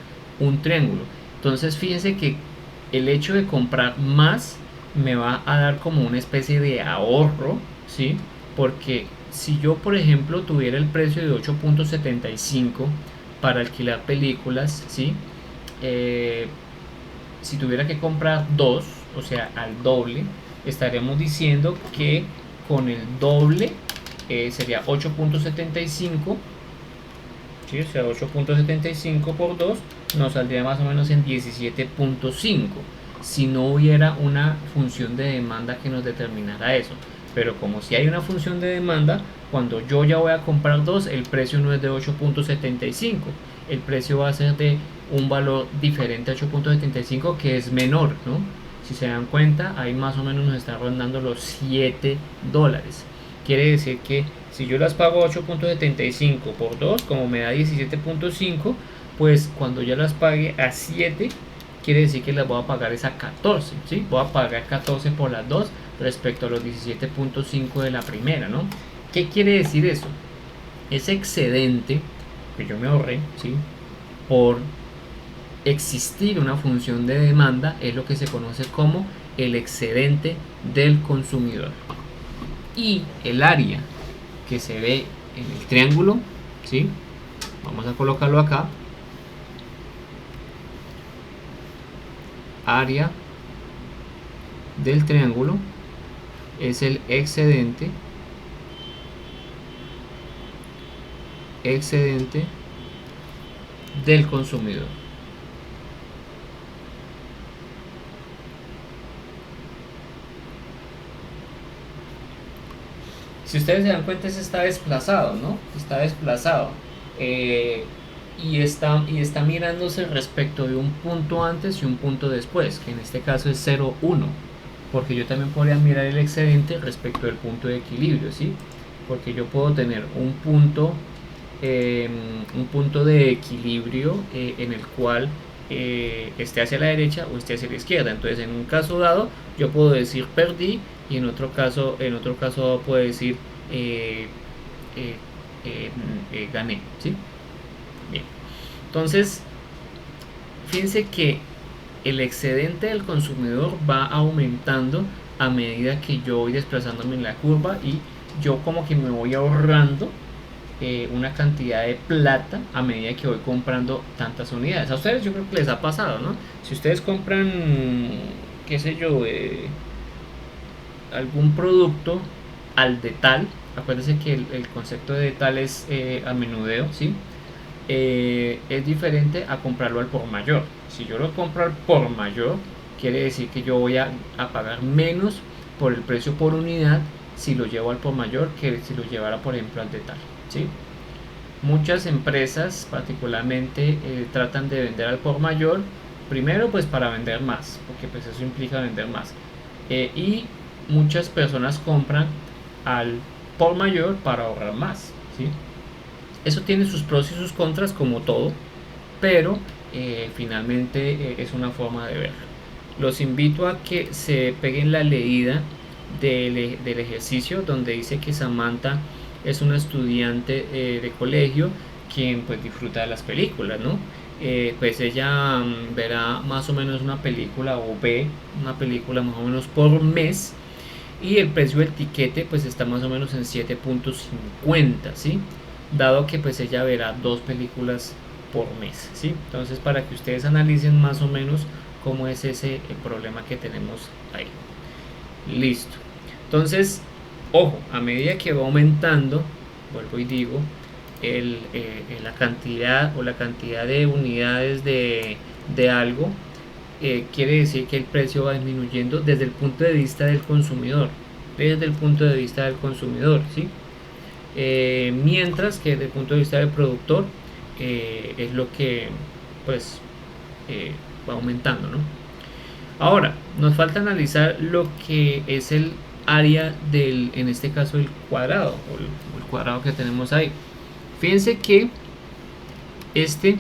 triángulo. Entonces, fíjense que el hecho de comprar más me va a dar como una especie de ahorro, ¿sí? Porque si yo, por ejemplo, tuviera el precio de 8.75 para alquilar películas, ¿sí? Si tuviera que comprar dos, o sea, al doble, estaríamos diciendo que con el doble sería 8.75, ¿sí? O sea, 8.75 por 2 nos saldría más o menos en 17.5 si no hubiera una función de demanda que nos determinara eso. Pero como si hay una función de demanda, cuando yo ya voy a comprar dos, el precio no es de 8.75, el precio va a ser de un valor diferente a 8.75 que es menor, ¿no? Si se dan cuenta, ahí más o menos nos está rondando los $7. Quiere decir que si yo las pago 8.75 por 2, como me da 17.5, pues cuando ya las pague a 7, quiere decir que las voy a pagar esa 14, ¿sí? Voy a pagar 14 por las dos respecto a los 17.5 de la primera, ¿no? ¿Qué quiere decir eso? Ese excedente que yo me ahorré, ¿sí? Por existir una función de demanda es lo que se conoce como el excedente del consumidor. Y el área que se ve en el triángulo, ¿sí? Vamos a colocarlo acá. Área del triángulo es el excedente del consumidor. Si ustedes se dan cuenta, ese está desplazado, ¿no? Está desplazado. Y está mirándose respecto de un punto antes y un punto después, que en este caso es 0, 1. Porque yo también podría mirar el excedente respecto del punto de equilibrio, ¿sí? Porque yo puedo tener un punto de equilibrio en el cual esté hacia la derecha o esté hacia la izquierda. Entonces, en un caso dado, yo puedo decir perdí, y en otro caso puedo decir gané, ¿sí? Bien. Entonces, fíjense que el excedente del consumidor va aumentando a medida que yo voy desplazándome en la curva, y yo como que me voy ahorrando una cantidad de plata a medida que voy comprando tantas unidades. A ustedes yo creo que les ha pasado, ¿no? Si ustedes compran, qué sé yo, algún producto al detal, acuérdense que el concepto de detal es a menudeo, ¿sí? Es diferente a comprarlo al por mayor. Si yo lo compro al por mayor, quiere decir que yo voy a pagar menos por el precio por unidad si lo llevo al por mayor que si lo llevara, por ejemplo, al detalle, ¿sí? Muchas empresas particularmente tratan de vender al por mayor, primero pues para vender más, porque pues eso implica vender más, y muchas personas compran al por mayor para ahorrar más, ¿sí? Eso tiene sus pros y sus contras como todo, pero finalmente es una forma de verlo. Los invito a que se peguen la leída del ejercicio donde dice que Samantha es una estudiante de colegio quien pues disfruta de las películas, ¿no? Pues ella verá más o menos una película o ve una película más o menos por mes, y el precio del tiquete pues está más o menos en 7.50, ¿sí? Dado que pues ella verá 2 películas por mes, ¿sí? Entonces, para que ustedes analicen más o menos cómo es ese el problema que tenemos ahí. Listo. Entonces, ojo, a medida que va aumentando, vuelvo y digo, la cantidad o la cantidad de unidades de algo, quiere decir que el precio va disminuyendo desde el punto de vista del consumidor. Desde el punto de vista del consumidor, ¿sí? Mientras que desde el punto de vista del productor es lo que pues va aumentando, ¿no? Ahora, nos falta analizar lo que es el área del, en este caso, el cuadrado, o el cuadrado que tenemos ahí. Fíjense que este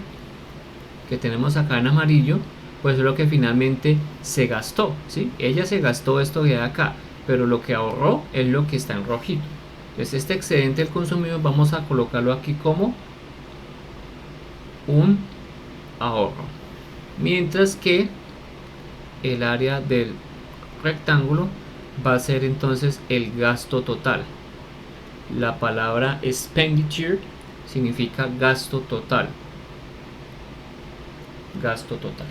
que tenemos acá en amarillo, pues es lo que finalmente se gastó, ¿sí? Ella se gastó esto de acá, pero lo que ahorró es lo que está en rojito. Entonces este excedente del consumidor vamos a colocarlo aquí como un ahorro, mientras que el área del rectángulo va a ser entonces el gasto total. La palabra expenditure significa gasto total. Gasto total.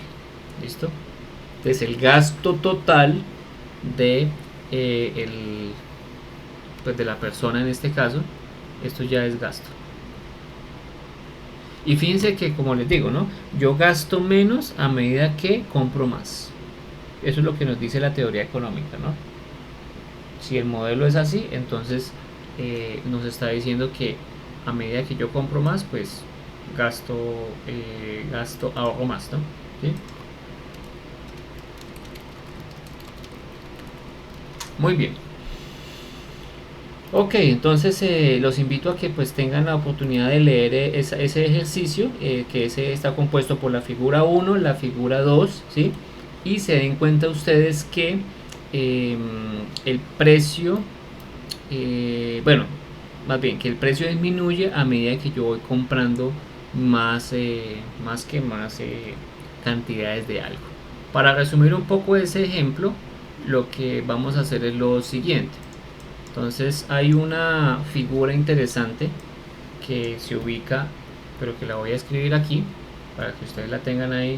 ¿Listo? Entonces el gasto total de pues de la persona en este caso, esto ya es gasto. Y fíjense que, como les digo, ¿no? Yo gasto menos a medida que compro más. Eso es lo que nos dice la teoría económica, ¿no? Si el modelo es así, entonces nos está diciendo que a medida que yo compro más, pues ahorro más, ¿no? ¿Sí? Muy bien. Ok, entonces los invito a que pues tengan la oportunidad de leer ese ejercicio, que ese está compuesto por la figura 1, la figura 2, ¿sí? Y se den cuenta ustedes que el precio, bueno, más bien que el precio disminuye a medida que yo voy comprando más cantidades de algo. Para resumir un poco ese ejemplo, lo que vamos a hacer es lo siguiente. Entonces hay una figura interesante que se ubica, pero que la voy a escribir aquí para que ustedes la tengan ahí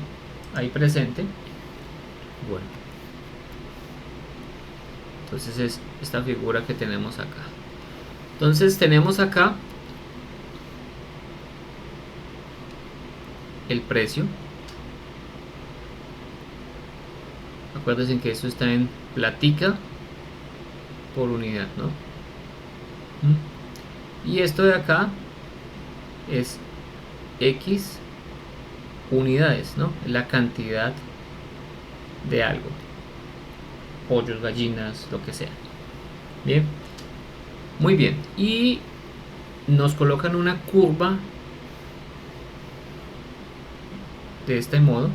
presente. Bueno, entonces es esta figura que tenemos acá. Entonces tenemos acá el precio. Acuérdense que esto está en platica por unidad, ¿no? Y esto de acá es X unidades, ¿no? La cantidad de algo. Pollos, gallinas, lo que sea. Bien. Muy bien. Y nos colocan una curva de este modo.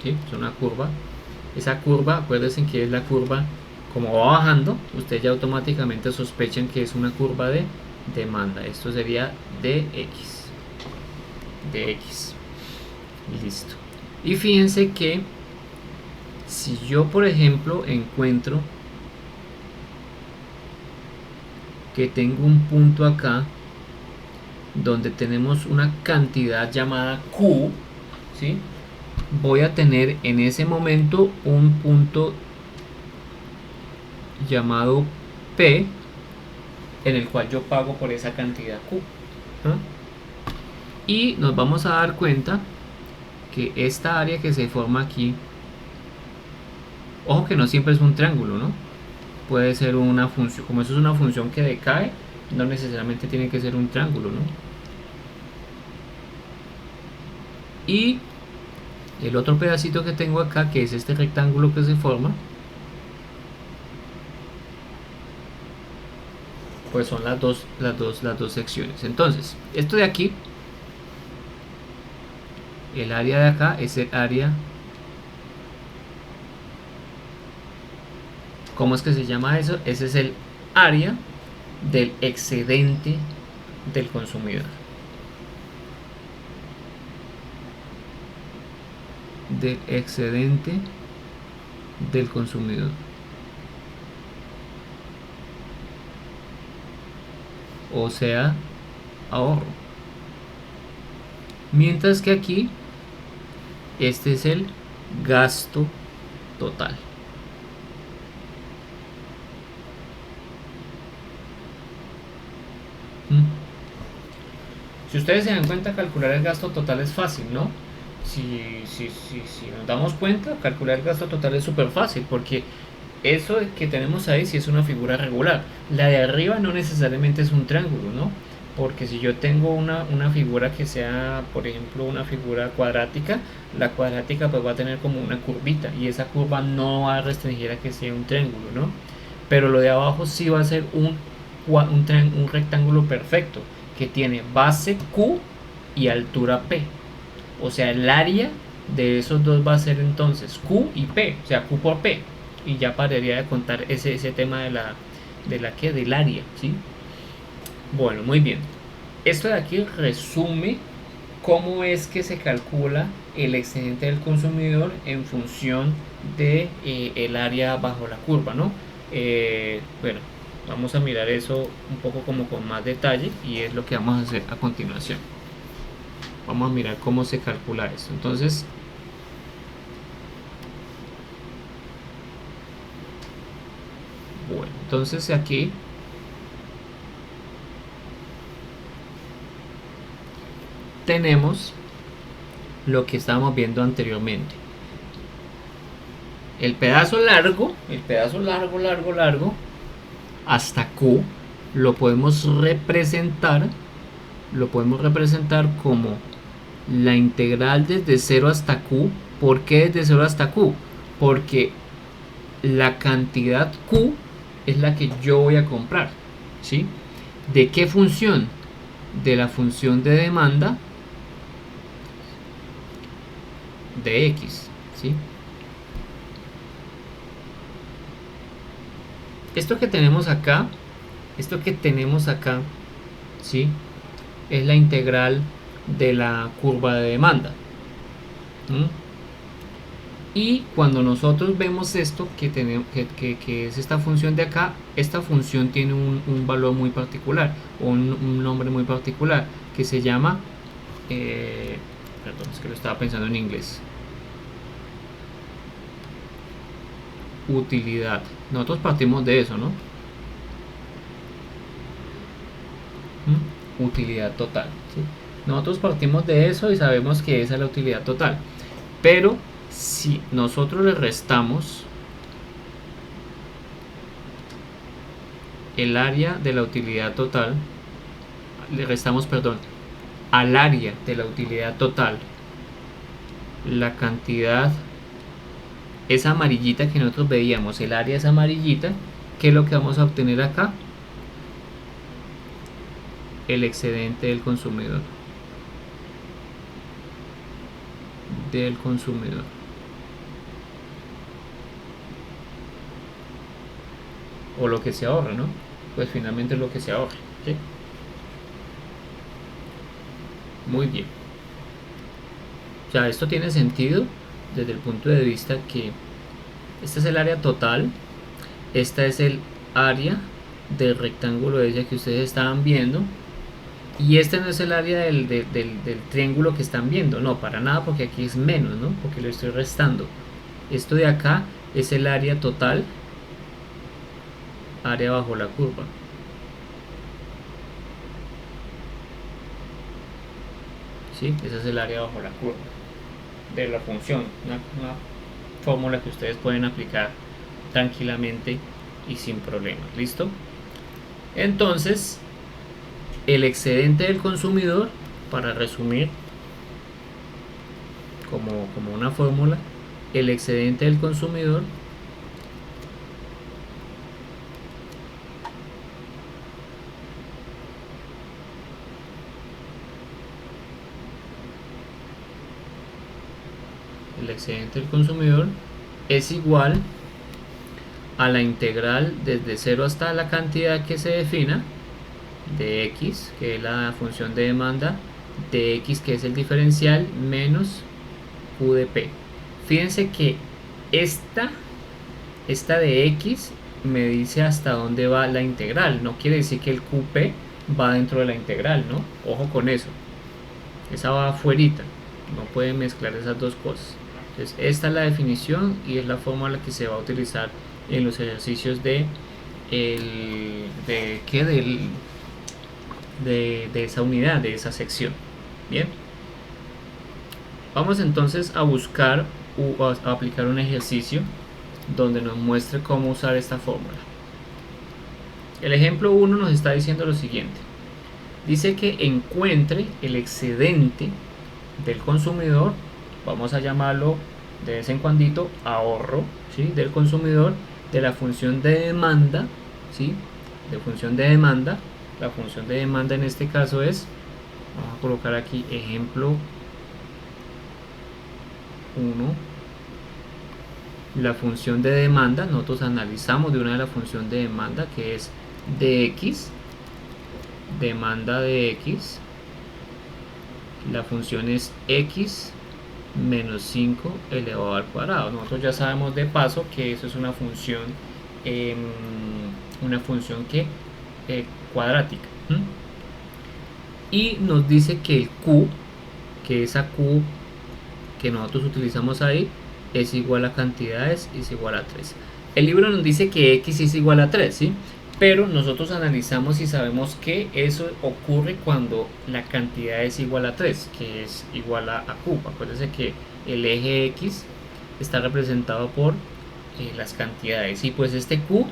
¿Sí? Es una curva. Esa curva, acuérdense que es la curva, como va bajando, ustedes ya automáticamente sospechan que es una curva de demanda. Esto sería de X. De X. Listo. Y fíjense que si yo, por ejemplo, encuentro que tengo un punto acá donde tenemos una cantidad llamada Q, ¿sí? Voy a tener en ese momento un punto llamado P en el cual yo pago por esa cantidad Q, ¿no? Y nos vamos a dar cuenta porque esta área que se forma aquí, ojo que no siempre es un triángulo, ¿no? Puede ser una función, como eso es una función que decae, no necesariamente tiene que ser un triángulo, ¿no? Y el otro pedacito que tengo acá, que es este rectángulo que se forma, pues son las dos secciones. Entonces, esto de aquí, el área de acá es el área, ¿cómo es que se llama eso? Ese es el área del excedente del consumidor. Del excedente del consumidor. O sea, ahorro. Mientras que aquí, este es el gasto total. Si ustedes se dan cuenta, calcular el gasto total es fácil, ¿no? Si nos damos cuenta, calcular el gasto total es súper fácil, porque eso que tenemos ahí sí es una figura regular. La de arriba no necesariamente es un triángulo, ¿no? Porque si yo tengo una figura que sea, por ejemplo, una figura cuadrática, la cuadrática pues va a tener como una curvita, y esa curva no va a restringir a que sea un triángulo, ¿no? Pero lo de abajo sí va a ser un rectángulo perfecto, que tiene base Q y altura P. O sea, el área de esos dos va a ser entonces Q y P, o sea, Q por P. Y ya pararía de contar ese tema del área, ¿sí? Bueno, muy bien. Esto de aquí resume cómo es que se calcula el excedente del consumidor en función de el área bajo la curva, ¿no? Bueno, vamos a mirar eso un poco como con más detalle, y es lo que vamos a hacer a continuación. Vamos a mirar cómo se calcula esto. Entonces, bueno, entonces aquí tenemos lo que estábamos viendo anteriormente. El pedazo largo, hasta Q, lo podemos representar como la integral desde 0 hasta Q. ¿Por qué desde 0 hasta Q? Porque la cantidad Q es la que yo voy a comprar, ¿sí? ¿De qué función? De la función de demanda de X, ¿sí? Esto que tenemos acá, ¿sí? Es la integral de la curva de demanda. Y cuando nosotros vemos esto, que es esta función de acá, esta función tiene un valor muy particular, o un nombre muy particular, que se llama, perdón, es que lo estaba pensando en inglés, utilidad. Nosotros partimos de eso, ¿no? Utilidad total, ¿sí? Nosotros partimos de eso y sabemos que esa es la utilidad total. Pero si nosotros le restamos el área de la utilidad total, al área de la utilidad total la cantidad, esa amarillita que nosotros veíamos, el área es amarillita, ¿qué es lo que vamos a obtener acá? El excedente del consumidor. O lo que se ahorra, ¿no? Pues finalmente es lo que se ahorra, ¿sí? Muy bien. O sea, esto tiene sentido desde el punto de vista que este es el área total, esta es el área del rectángulo ese que ustedes estaban viendo, y este no es el área del triángulo que están viendo, no, para nada, porque aquí es menos, ¿no? Porque lo estoy restando. Esto de acá es el área total, área bajo la curva. ¿Sí? Ese es el área bajo la curva. de la función, una fórmula que ustedes pueden aplicar tranquilamente y sin problemas. ¿Listo? Entonces, el excedente del consumidor, para resumir como una fórmula, el excedente del consumidor es igual a la integral desde 0 hasta la cantidad que se defina de x, que es la función de demanda, de x, que es el diferencial, menos q de p. Fíjense que esta de x me dice hasta dónde va la integral, no quiere decir que el qp va dentro de la integral, ¿no? Ojo con eso, esa va afuerita, no pueden mezclar esas dos cosas. Entonces esta es la definición y es la fórmula que se va a utilizar en los ejercicios de esa unidad, de esa sección. Bien, vamos entonces a buscar o a aplicar un ejercicio donde nos muestre cómo usar esta fórmula. El ejemplo 1 nos está diciendo lo siguiente: dice que encuentre el excedente del consumidor, vamos a llamarlo de vez en cuando ahorro, ¿sí?, del consumidor, de la función de demanda, ¿sí?, de función de demanda. La función de demanda en este caso es, vamos a colocar aquí ejemplo 1, la función de demanda. Nosotros analizamos de una de la función de demanda, que es dx, demanda de x, la función es x menos 5 elevado al cuadrado. Nosotros ya sabemos de paso que eso es una función cuadrática. Y nos dice que el q, que esa q que nosotros utilizamos ahí, es igual a cantidades, es igual a 3. El libro nos dice que x es igual a 3, ¿sí?, pero nosotros analizamos y sabemos que eso ocurre cuando la cantidad es igual a 3, que es igual a q. Acuérdense que el eje x está representado por las cantidades, y pues este q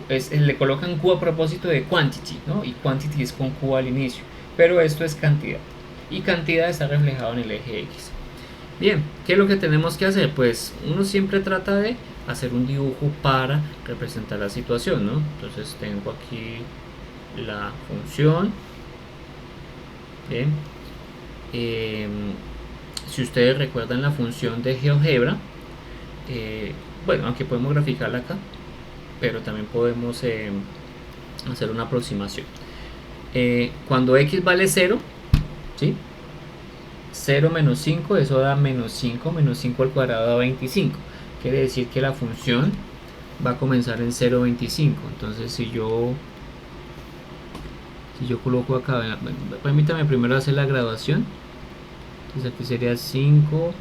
le colocan q a propósito de quantity, ¿no?, y quantity es con q al inicio, pero esto es cantidad, y cantidad está reflejado en el eje x. Bien, ¿qué es lo que tenemos que hacer? Pues uno siempre trata de hacer un dibujo para representar la situación, ¿no? Entonces tengo aquí la función. Bien. Si ustedes recuerdan la función de GeoGebra, bueno, aunque podemos graficarla acá, pero también podemos hacer una aproximación. Cuando x vale 0, ¿sí?, 0 menos 5, eso da menos 5, menos 5 al cuadrado da 25. Quiere decir que la función va a comenzar en 0,25. Entonces si yo coloco acá, permítame primero hacer la graduación. Entonces aquí sería 5,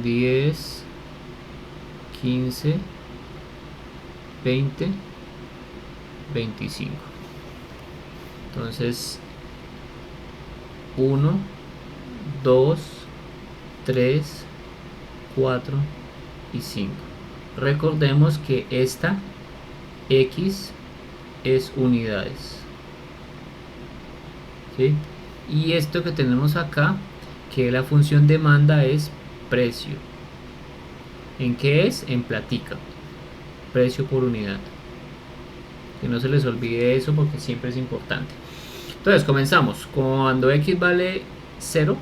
10, 15, 20, 25. Entonces 1, 2, 3, 4 y 5. Recordemos que esta x es unidades, ¿sí?, y esto que tenemos acá, que la función demanda, es precio. ¿En qué es? En platica, precio por unidad. Que no se les olvide eso porque siempre es importante. Entonces comenzamos. Cuando x vale 0,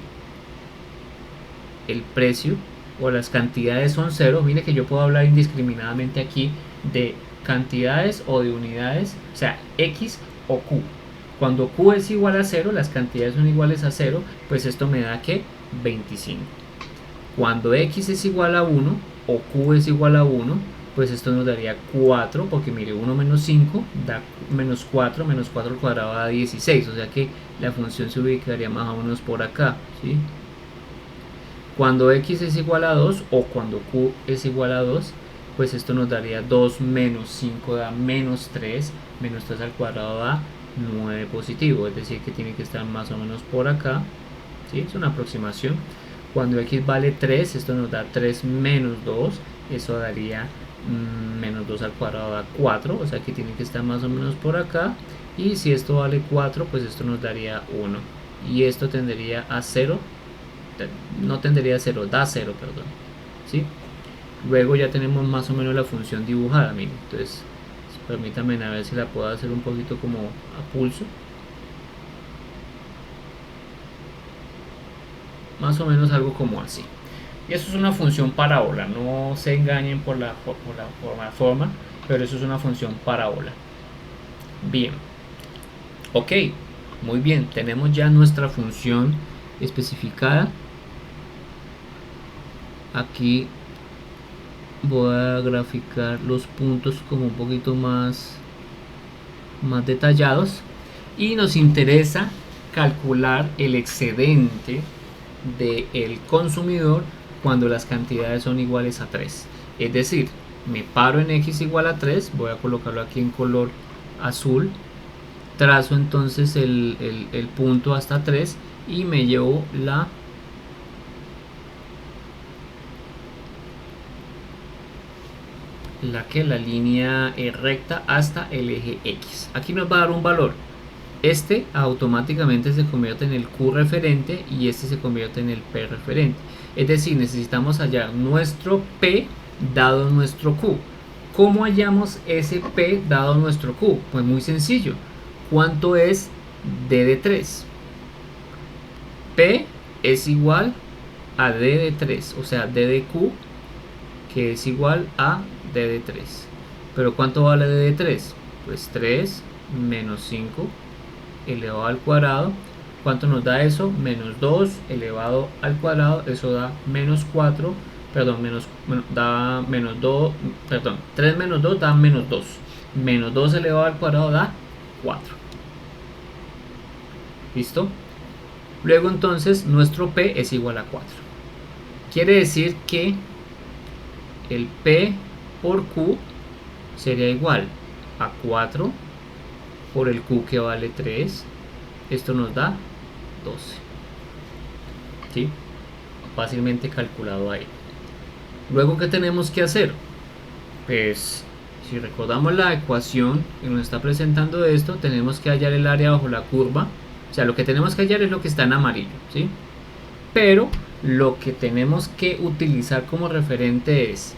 el precio o las cantidades son 0. Mire que yo puedo hablar indiscriminadamente aquí de cantidades o de unidades, o sea, x o q. Cuando q es igual a 0, las cantidades son iguales a 0, pues esto me da que 25. Cuando x es igual a 1 o q es igual a 1, pues esto nos daría 4, porque mire, 1 menos 5 da menos 4, menos 4 al cuadrado da 16, o sea que la función se ubicaría más o menos por acá, ¿sí? Cuando x es igual a 2 o cuando q es igual a 2, pues esto nos daría 2 menos 5 da menos 3, menos 3 al cuadrado da 9 positivo, es decir que tiene que estar más o menos por acá, ¿sí? Es una aproximación. Cuando x vale 3, esto nos da 3 menos 2, eso daría menos 2 al cuadrado da 4, o sea que tiene que estar más o menos por acá. Y si esto vale 4, pues esto nos daría 1. Y esto tendería a 0, no tendería a 0, da 0, perdón. ¿Sí? Luego ya tenemos más o menos la función dibujada, miren. Entonces, permítanme a ver si la puedo hacer un poquito como a pulso. Más o menos algo como así. Y eso es una función parábola, no se engañen por la forma, pero eso es una función parábola. Bien, ok, muy bien, tenemos ya nuestra función especificada. Aquí voy a graficar los puntos como un poquito más detallados, y nos interesa calcular el excedente del consumidor cuando las cantidades son iguales a 3. Es decir, me paro en x igual a 3, voy a colocarlo aquí en color azul, trazo entonces el punto hasta 3 y me llevo la línea recta hasta el eje X. Aquí nos va a dar un valor. Este automáticamente se convierte en el Q referente y este se convierte en el P referente. Es decir, necesitamos hallar nuestro P dado nuestro Q. ¿Cómo hallamos ese P dado nuestro Q? Pues muy sencillo. ¿Cuánto es D de 3? P es igual a D de 3, o sea, D de Q, que es igual a D de 3. ¿Pero cuánto vale D de 3? Pues 3 menos 5 elevado al cuadrado. ¿Cuánto nos da eso? Menos 2 elevado al cuadrado, eso da menos 4, perdón, da menos 2, perdón, 3 menos 2 da menos 2. Menos 2 elevado al cuadrado da 4. ¿Listo? Luego entonces nuestro P es igual a 4. Quiere decir que el P por Q sería igual a 4 por el Q, que vale 3. Esto nos da 12. ¿Sí? Fácilmente calculado ahí. Luego, ¿qué tenemos que hacer? Pues, si recordamos la ecuación que nos está presentando esto, tenemos que hallar el área bajo la curva. O sea, lo que tenemos que hallar es lo que está en amarillo, ¿sí? Pero lo que tenemos que utilizar como referente es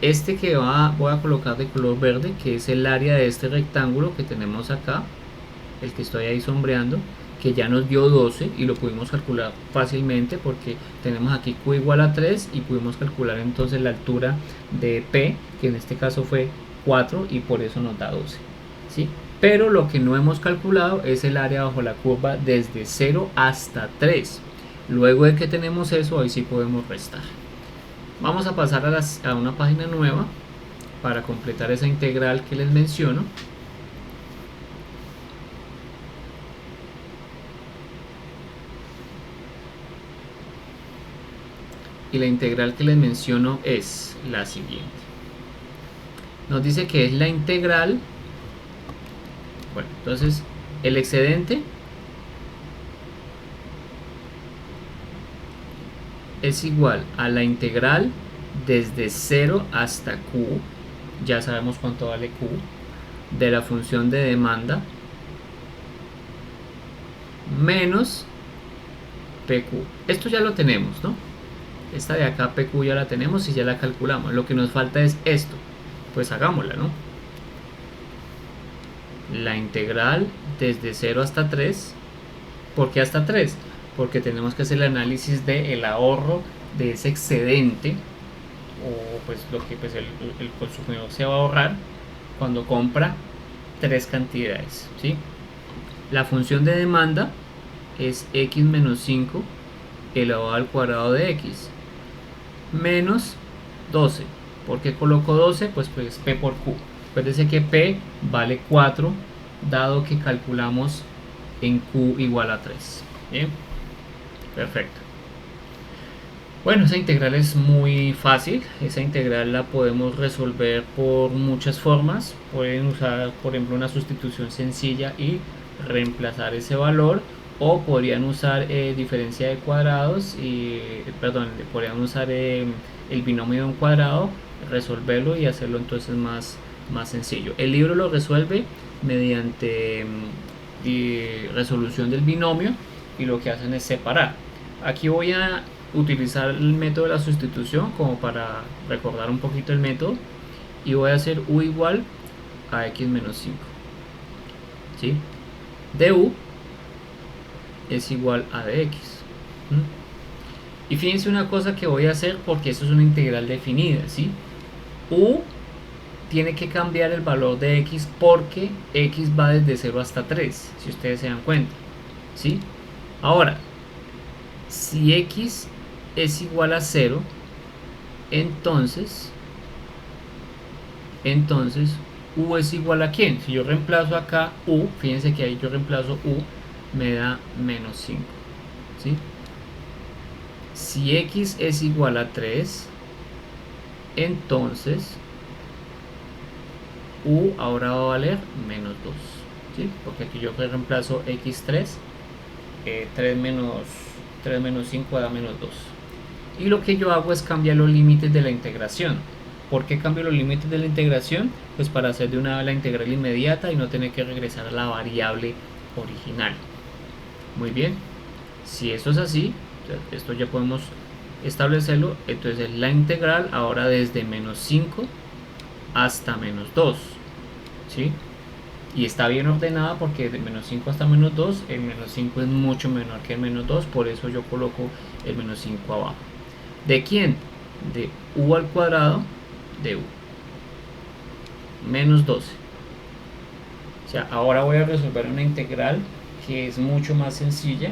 este que voy a colocar de color verde, que es el área de este rectángulo que tenemos acá, el que estoy ahí sombreando, que ya nos dio 12 y lo pudimos calcular fácilmente porque tenemos aquí Q igual a 3 y pudimos calcular entonces la altura de P, que en este caso fue 4, y por eso nos da 12, ¿sí? Pero lo que no hemos calculado es el área bajo la curva desde 0 hasta 3. Luego de que tenemos eso, ahí sí podemos restar. Vamos a pasar a una página nueva para completar esa integral que les menciono. Y la integral que les menciono es la siguiente. Nos dice que es la integral. Bueno, entonces el excedente es igual a la integral desde 0 hasta Q, ya sabemos cuánto vale Q, de la función de demanda menos PQ. Esto ya lo tenemos, ¿no? Esta de acá, PQ, ya la tenemos y ya la calculamos. Lo que nos falta es esto. Pues hagámosla, ¿no? La integral desde 0 hasta 3. ¿Por qué hasta 3? Porque tenemos que hacer el análisis del ahorro de ese excedente, o pues lo que pues el consumidor se va a ahorrar cuando compra 3 cantidades, ¿sí? La función de demanda es x menos 5 elevado al cuadrado de x menos 12. ¿Por qué coloco 12? Pues P por Q. Acuérdense que P vale 4 dado que calculamos en Q igual a 3. ¿Bien? Perfecto. Bueno, esa integral es muy fácil. Esa integral la podemos resolver por muchas formas. Pueden usar, por ejemplo, una sustitución sencilla y reemplazar ese valor, o podrían usar diferencia de cuadrados y, perdón, podrían usar el binomio de un cuadrado, resolverlo y hacerlo entonces más sencillo. El libro lo resuelve mediante resolución del binomio y lo que hacen es separar. Aquí voy a utilizar el método de la sustitución como para recordar un poquito el método y voy a hacer u igual a x menos 5, ¿sí? du es igual a dx. Y fíjense una cosa que voy a hacer, porque eso es una integral definida, ¿sí? U tiene que cambiar el valor de x porque x va desde 0 hasta 3, si ustedes se dan cuenta, ¿sí? Ahora, si x es igual a 0, entonces u es igual a ¿quién? Si yo reemplazo acá u, fíjense que ahí yo reemplazo u, me da menos 5, ¿sí? Si x es igual a 3, entonces u ahora va a valer menos 2, ¿sí? Porque aquí yo reemplazo x3, 3 menos 5 da menos 2. Y lo que yo hago es cambiar los límites de la integración. ¿Por qué cambio los límites de la integración? Pues para hacer de una vez la integral inmediata y no tener que regresar a la variable original. Muy bien, si eso es así, esto ya podemos establecerlo. Entonces la integral ahora desde menos 5 hasta menos 2, ¿sí? Y está bien ordenada porque de menos 5 hasta menos 2, el menos 5 es mucho menor que el menos 2, por eso yo coloco el menos 5 abajo. ¿De quién? De u al cuadrado de u menos 12. O sea, ahora voy a resolver una integral que es mucho más sencilla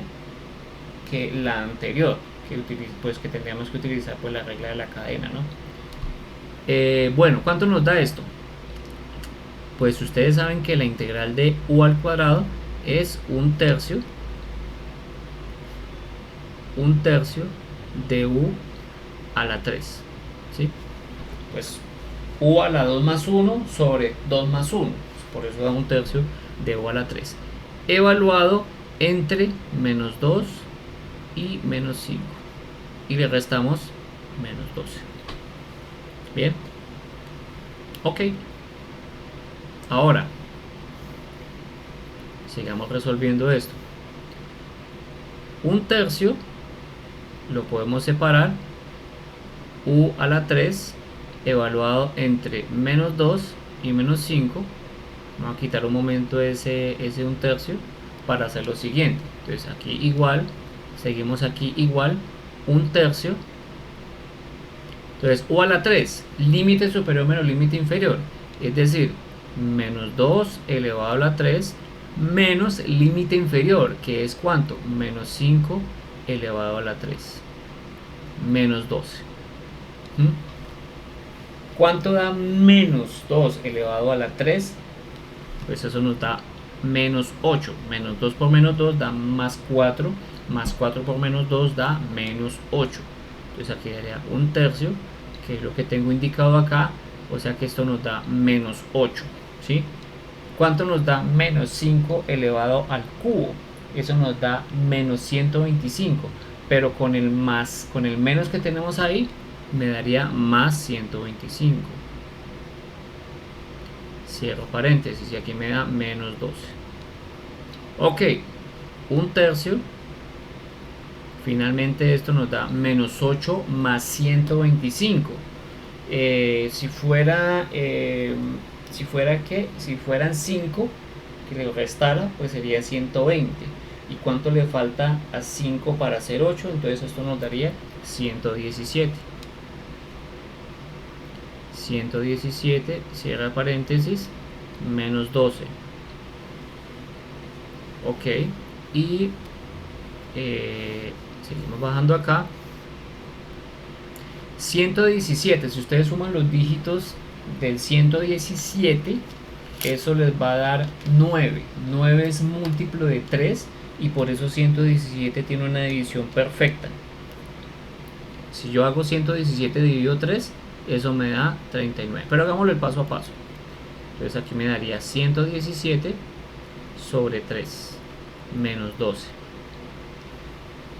que la anterior, que tendríamos que utilizar pues la regla de la cadena, ¿no? Bueno, ¿cuánto nos da esto? Pues ustedes saben que la integral de u al cuadrado es un tercio de u a la 3, ¿sí? Pues u a la 2 más 1 sobre 2 más 1, por eso da un tercio de u a la 3, evaluado entre menos 2 y menos 5, y le restamos menos 12. Bien, ok. Ahora sigamos resolviendo esto. Un tercio lo podemos separar, u a la 3 evaluado entre menos 2 y menos 5. Vamos a quitar un momento ese un tercio para hacer lo siguiente. Entonces aquí igual, seguimos aquí igual, un tercio. Entonces u a la 3, límite superior menos límite inferior, es decir, menos 2 elevado a la 3 menos límite inferior, que es ¿cuánto? Menos 5 elevado a la 3, menos 12. ¿Cuánto da menos 2 elevado a la 3? Pues eso nos da menos 8. Menos 2 por menos 2 da más 4. Más 4 por menos 2 da menos 8. Entonces aquí daría un tercio, que es lo que tengo indicado acá. O sea que esto nos da menos 8, ¿sí? ¿Cuánto nos da menos 5 elevado al cubo? Eso nos da menos 125. Pero con el menos que tenemos ahí, me daría más 125. Cierro paréntesis y aquí me da menos 12. Ok, un tercio. Finalmente esto nos da menos 8 más 125. Si fueran 5 que le restara, pues sería 120. ¿Y cuánto le falta a 5 para hacer 8? Entonces esto nos daría 117. 117, cierra paréntesis, menos 12. Ok, y seguimos bajando acá. 117, si ustedes suman los dígitos del 117, eso les va a dar 9. 9 es múltiplo de 3 y por eso 117 tiene una división perfecta. Si yo hago 117 dividido 3, eso me da 39. Pero hagámoslo el paso a paso. Entonces aquí me daría 117 sobre 3 menos 12.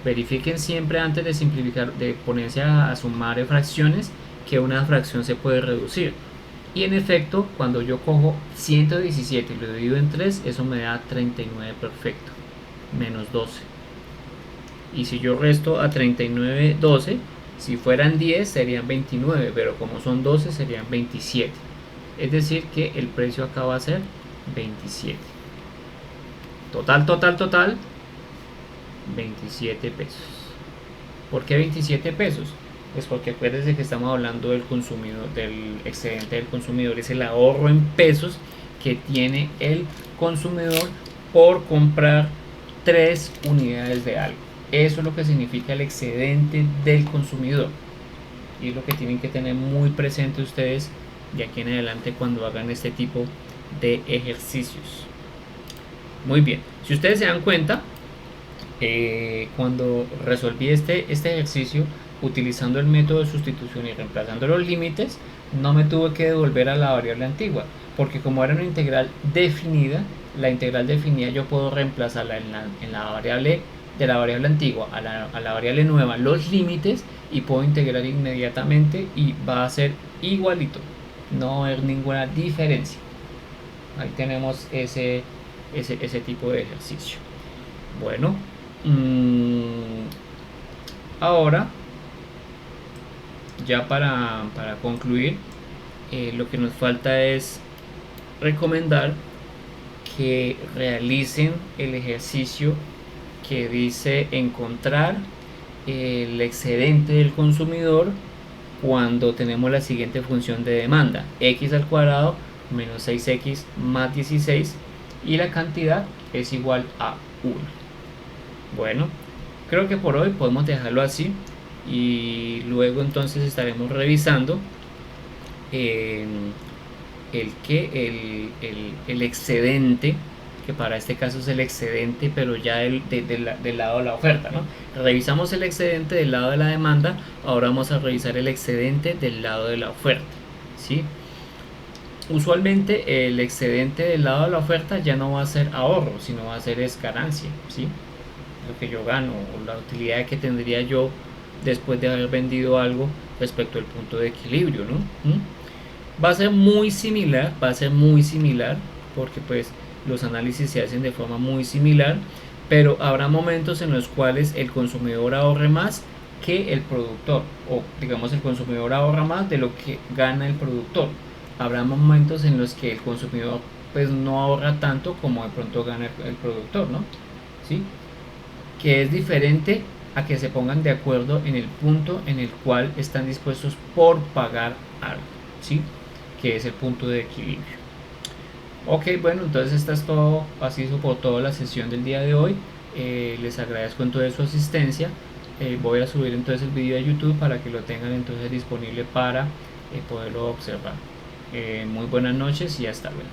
Verifiquen siempre antes de simplificar, de ponerse a sumar fracciones, que una fracción se puede reducir. Y en efecto, cuando yo cojo 117 y lo divido en 3, eso me da 39 perfecto, menos 12. Y si yo resto a 39, 12, si fueran 10 serían 29, pero como son 12 serían 27. Es decir que el precio acá va a ser 27. Total, 27 pesos. ¿Por qué 27 pesos? Pues porque acuérdense que estamos hablando del consumidor, del excedente del consumidor, es el ahorro en pesos que tiene el consumidor por comprar 3 unidades de algo. Eso es lo que significa el excedente del consumidor. Y es lo que tienen que tener muy presente ustedes de aquí en adelante cuando hagan este tipo de ejercicios. Muy bien, si ustedes se dan cuenta, cuando resolví este ejercicio utilizando el método de sustitución y reemplazando los límites, no me tuve que devolver a la variable antigua, porque como era una integral definida, la integral definida yo puedo reemplazarla en la variable de la variable antigua a la variable nueva los límites, y puedo integrar inmediatamente y va a ser igualito, no va a haber ninguna diferencia. Ahí tenemos ese tipo de ejercicio. Bueno, ahora ya para concluir, lo que nos falta es recomendar que realicen el ejercicio que dice encontrar el excedente del consumidor cuando tenemos la siguiente función de demanda: x al cuadrado menos 6x más 16, y la cantidad es igual a 1. Bueno, creo que por hoy podemos dejarlo así, y luego entonces estaremos revisando el excedente, que para este caso es el excedente pero ya del lado de la oferta, ¿no? Revisamos el excedente del lado de la demanda, ahora vamos a revisar el excedente del lado de la oferta, ¿sí? Usualmente el excedente del lado de la oferta ya no va a ser ahorro, sino va a ser ganancia, ¿sí? Lo que yo gano, o la utilidad que tendría yo después de haber vendido algo respecto al punto de equilibrio, ¿no? Va a ser muy similar, porque pues los análisis se hacen de forma muy similar, pero habrá momentos en los cuales el consumidor ahorre más que el productor, o digamos el consumidor ahorra más de lo que gana el productor. Habrá momentos en los que el consumidor pues no ahorra tanto como de pronto gana el productor, ¿no? ¿Sí? Que es diferente a que se pongan de acuerdo en el punto en el cual están dispuestos por pagar algo, ¿sí? Que es el punto de equilibrio. Ok, bueno, entonces esta es todo, así por toda la sesión del día de hoy. Les agradezco entonces su asistencia. Voy a subir entonces el video a YouTube para que lo tengan entonces disponible para poderlo observar. Muy buenas noches y hasta luego.